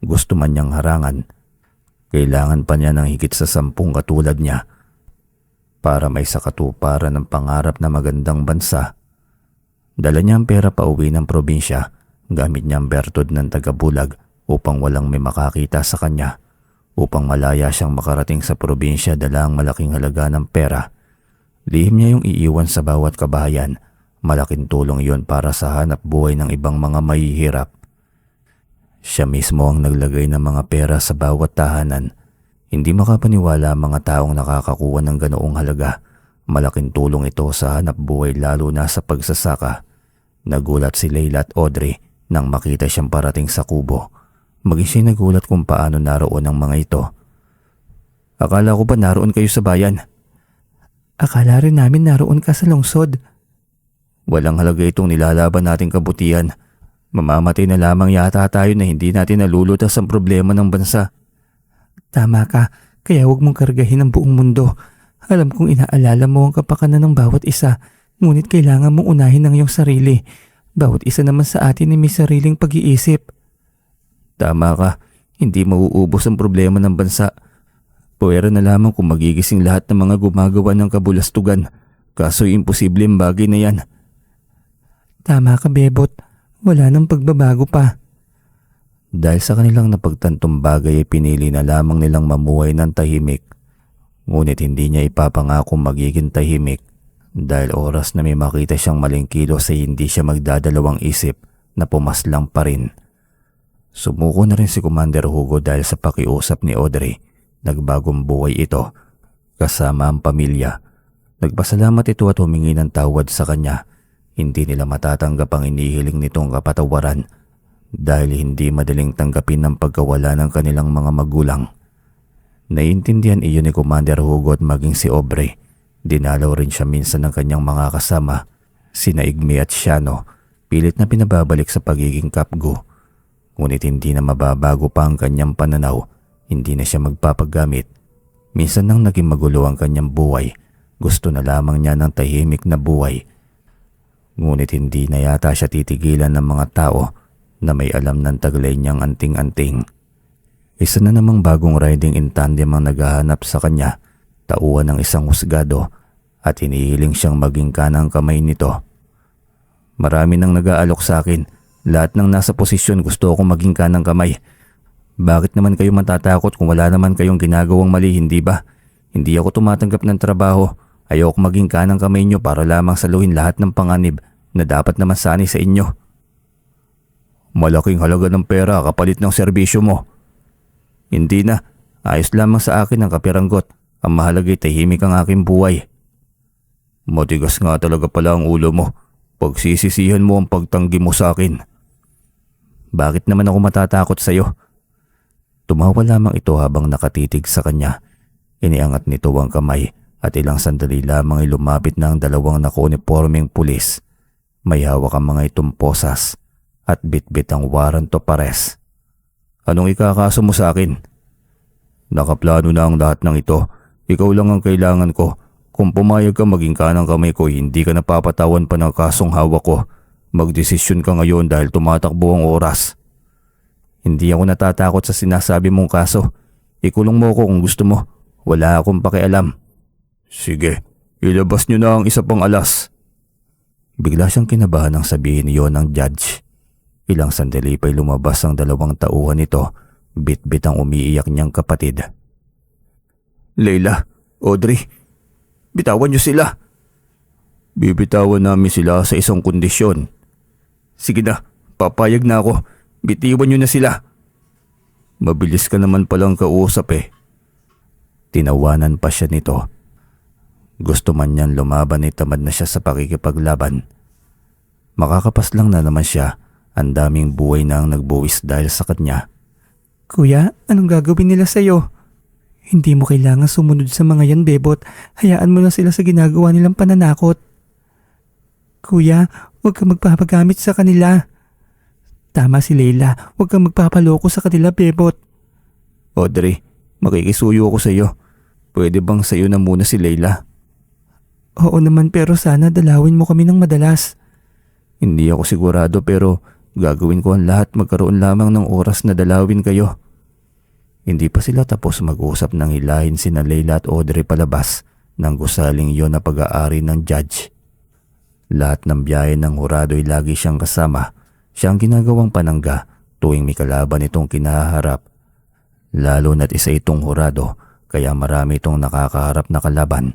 Gusto man niyang harangan. Kailangan pa niya ng higit sa 10 katulad niya para may sakatuparan ng pangarap na magandang bansa. Dala niya ang pera pa uwi ng probinsya. Gamit niya ang bertod ng tagabulag upang walang may makakita sa kanya. Upang malaya siyang makarating sa probinsya dala ang malaking halaga ng pera. Lihim niya yung iiwan sa bawat kabahayan. Malaking tulong iyon para sa hanap buhay ng ibang mga mahihirap. Siya mismo ang naglagay ng mga pera sa bawat tahanan. Hindi makapaniwala ang mga taong nakakakuha ng ganoong halaga. Malaking tulong ito sa hanap buhay lalo na sa pagsasaka. Nagulat si Leila at Audrey nang makita siyang parating sa kubo. Maging siya nagulat kung paano naroon ang mga ito. Akala ko ba naroon kayo sa bayan? Akala rin namin naroon ka sa lungsod. Walang halaga itong nilalaban nating kabutihan. Mamamatay na lamang yata tayo na hindi natin nalulutas ang problema ng bansa. Tama ka, kaya huwag mong kargahin ang buong mundo. Alam kong inaalala mo ang kapakanan ng bawat isa, ngunit kailangan mong unahin ang iyong sarili. Bawat isa naman sa atin ay may sariling pag-iisip. Tama ka, hindi mauubos ang problema ng bansa. Puwera na lamang kung magigising lahat ng mga gumagawa ng kabulastugan. Kaso imposible ang bagay na yan. Tama ka, Bebot. Wala nang pagbabago pa. Dahil sa kanilang napagtantong bagay ay pinili na lamang nilang mamuhay ng tahimik. Ngunit hindi niya ipapangakong magiging tahimik dahil oras na may makita siyang maling kilos ay hindi siya magdadalawang isip na pumaslang pa rin. Sumuko na rin si Commander Hugo dahil sa pakiusap ni Audrey. Nagbagong buhay ito kasama ang pamilya. Nagpasalamat ito at humingi ng tawad sa kanya. Hindi nila matatanggap ang inihiling nitong kapatawaran dahil hindi madaling tanggapin ng pagkawala ng kanilang mga magulang. Naiintindihan iyon ni Commander Hugo at maging si Aubrey. Dinalaw rin siya minsan ng kanyang mga kasama, sina Igme at Shiano, pilit na pinababalik sa pagiging kapgo. Ngunit hindi na mababago pa ang kanyang pananaw, hindi na siya magpapagamit. Minsan nang naging magulo ang kanyang buhay, gusto na lamang niya ng tahimik na buhay. Ngunit hindi na yata siya titigilan ng mga tao na may alam ng taglay niyang anting-anting. Isa na namang bagong riding in tandem ang naghahanap sa kanya, tauhan ng isang husgado at hinihiling siyang maging kanang kamay nito. Marami nang nag-aalok sa akin, lahat ng nasa posisyon gusto akong maging kanang kamay. Bakit naman kayo matatakot kung wala naman kayong ginagawang mali, hindi ba? Hindi ako tumatanggap ng trabaho. Ayoko maging kanang kamay nyo para lamang saluhin lahat ng panganib na dapat naman sanay sa inyo. Malaking halaga ng pera kapalit ng serbisyo mo. Hindi na, ayos lamang sa akin ang kapiranggot. Ang mahalaga ay tahimik ang aking buhay. Matigas nga talaga pala ang ulo mo. Pagsisisihan mo ang pagtanggi mo sa akin. Bakit naman ako matatakot sa iyo? Tumawa lamang ito habang nakatitig sa kanya. Iniangat nito ang kamay at ilang sandali lamang ay lumapit na ang dalawang nakaunipormeng pulis. May hawak ang mga itong posas at bitbit ang warrant of arrest. Anong ikakaso mo sa akin? Nakaplano na ang lahat ng ito. Ikaw lang ang kailangan ko. Kung pumayag ka maging kanang kamay ko, hindi ka napapatawan pa ng kasong hawak ko. Magdesisyon ka ngayon dahil tumatakbo ang oras. Hindi ako natatakot sa sinasabi mong kaso. Ikulong mo ko kung gusto mo. Wala akong pakialam. Sige, ilabas niyo na ang isa pang alas. Bigla siyang kinabahan nang sabihin niyon ng judge. Ilang sandali pa'y lumabas ang 2 tauhan nito, bit-bit ang umiiyak niyang kapatid. Leila, Audrey, bitawan niyo sila. Bibitawan namin sila sa isang kondisyon. Sige na, papayag na ako. Bitiwan niyo na sila. Mabilis ka naman palang kausap eh. Tinawanan pa siya nito. Gusto man niyan lumaban ay tamad na siya sa pakikipaglaban. Makakapas lang na naman siya. Ang daming buhay na ang nagbuwis dahil sa kanya. Kuya, anong gagawin nila sa'yo? Hindi mo kailangan sumunod sa mga yan, Bebot. Hayaan mo na sila sa ginagawa nilang pananakot. Kuya, huwag kang magpapagamit sa kanila. Tama si Leila, huwag kang magpapaloko sa kanila, Bebot. Audrey, makikisuyo ako sa iyo. Pwede bang sa iyo na muna si Leila? Oo naman, pero sana dalawin mo kami ng madalas. Hindi ako sigurado pero gagawin ko ang lahat, magkaroon lamang ng oras na dalawin kayo. Hindi pa sila tapos mag-usap nang hilahin sina Leila at Audrey palabas ng gusaling iyon na pag-aari ng judge. Lahat ng biyahe ng hurado ay lagi siyang kasama. Siyang ginagawang panangga tuwing may kalaban itong kinaharap. Lalo na't isa itong hurado kaya marami itong nakakaharap na kalaban.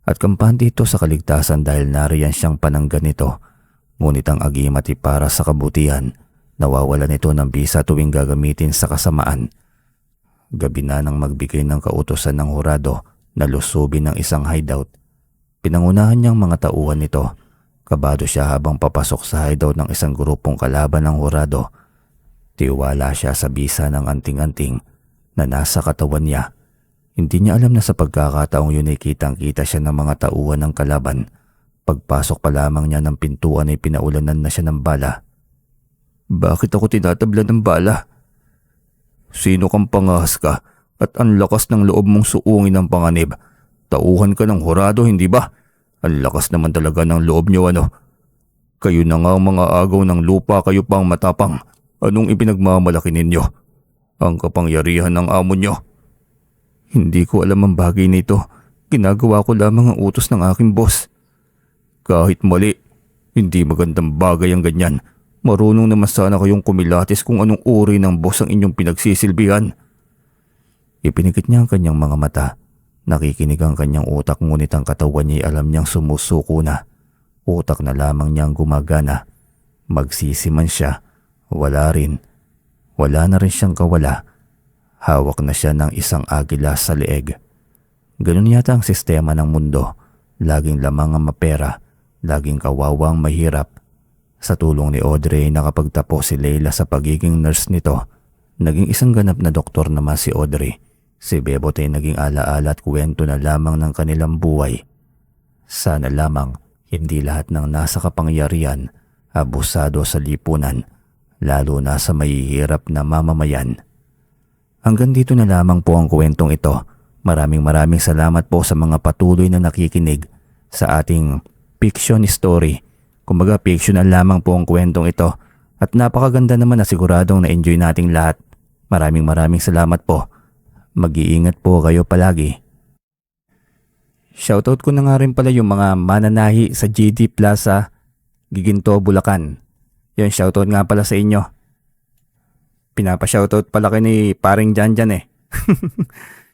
At kampante ito sa kaligtasan dahil nariyan siyang panangga nito. Ngunit ang agimat ay para sa kabutihan. Nawawalan ito ng bisa tuwing gagamitin sa kasamaan. Gabi na nang magbigay ng kautusan ng hurado na lusubin ng isang hideout. Pinangunahan niyang mga tauhan nito. Kabado siya habang papasok sa hideout ng isang grupong kalaban ng hurado. Tiwala siya sa bisa ng anting-anting na nasa katawan niya. Hindi niya alam na sa pagkakataong yun ay kitang-kita siya ng mga tauhan ng kalaban. Pagpasok pa lamang niya ng pintuan ay pinaulanan na siya ng bala. Bakit ako tinatabla ng bala? Sino kang pangahas ka at ang lakas ng loob mong suungin ng panganib? Tauhan ka ng hurado, hindi ba? Ang lakas naman talaga ng loob niyo ano? Kayo na nga mga agaw ng lupa, kayo pang matapang. Anong ipinagmamalaki ninyo? Ang kapangyarihan ng amo niyo. Hindi ko alam ang bagay nito. Ginagawa ko lamang ang utos ng aking boss. Kahit mali, hindi magandang bagay ang ganyan. Marunong naman sana kayong kumilatis kung anong uri ng boss ang inyong pinagsisilbihan. Ipinikit niya ang kanyang mga mata. Nakikinig ang kanyang utak ngunit ang katawan niya alam niyang sumusuko na. Utak na lamang niyang gumagana. Magsisi man siya, wala rin. Wala na rin siyang kawala. Hawak na siya ng isang agila sa leeg. Ganun yata ang sistema ng mundo. Laging lamang ang mapera. Laging kawawang mahirap. Sa tulong ni Audrey nakapagtapos si Leila sa pagiging nurse nito. Naging isang ganap na doktor naman si Audrey. Si Bebot ay naging alaala at kwento na lamang ng kanilang buhay. Sana lamang hindi lahat ng nasa kapangyarihan abusado sa lipunan, lalo na sa mahihirap na mamamayan. Hanggang dito na lamang po ang kwentong ito. Maraming salamat po sa mga patuloy na nakikinig sa ating fiction story. Kumbaga fictional lamang po ang kwentong ito at napakaganda naman na siguradong na-enjoy nating lahat. Maraming salamat po. Mag-iingat po kayo palagi. Shoutout ko na nga rin pala yung mga mananahi sa GD Plaza, Giginto, Bulacan. Yun, shoutout nga pala sa inyo. Pinapa-shoutout pala kayo ni paring Janjan eh.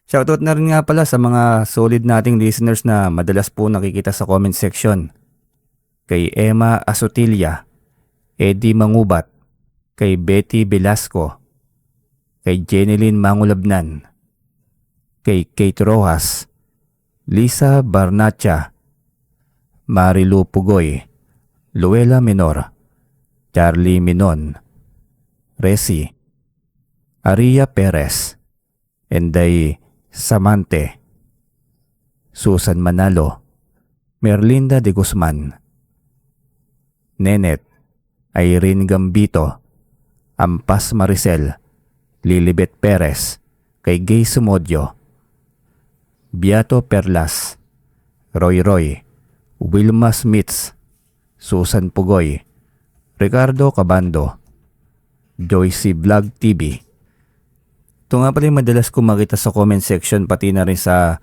Shoutout na rin nga pala sa mga solid nating listeners na madalas po nakikita sa comment section. Kay Emma Asotilia, Eddie Mangubat, kay Betty Velasco, kay Jeneline Mangulabnan, kay Kate Rojas, Lisa Barnacha, Marilu Pugoy, Luella Menor, Charlie Minon, Resi, Aria Perez, Enday Samante, Susan Manalo, Merlinda de Guzman, Nenet, Irene Gambito, Ampas Maricel, Lilibet Perez, kay Gay Sumodio, Beato Perlas, Roy, Wilma Smiths, Susan Pugoy, Ricardo Cabando, Joycey Vlog TV, Ito nga pala yung madalas ko makita sa comment section pati na rin sa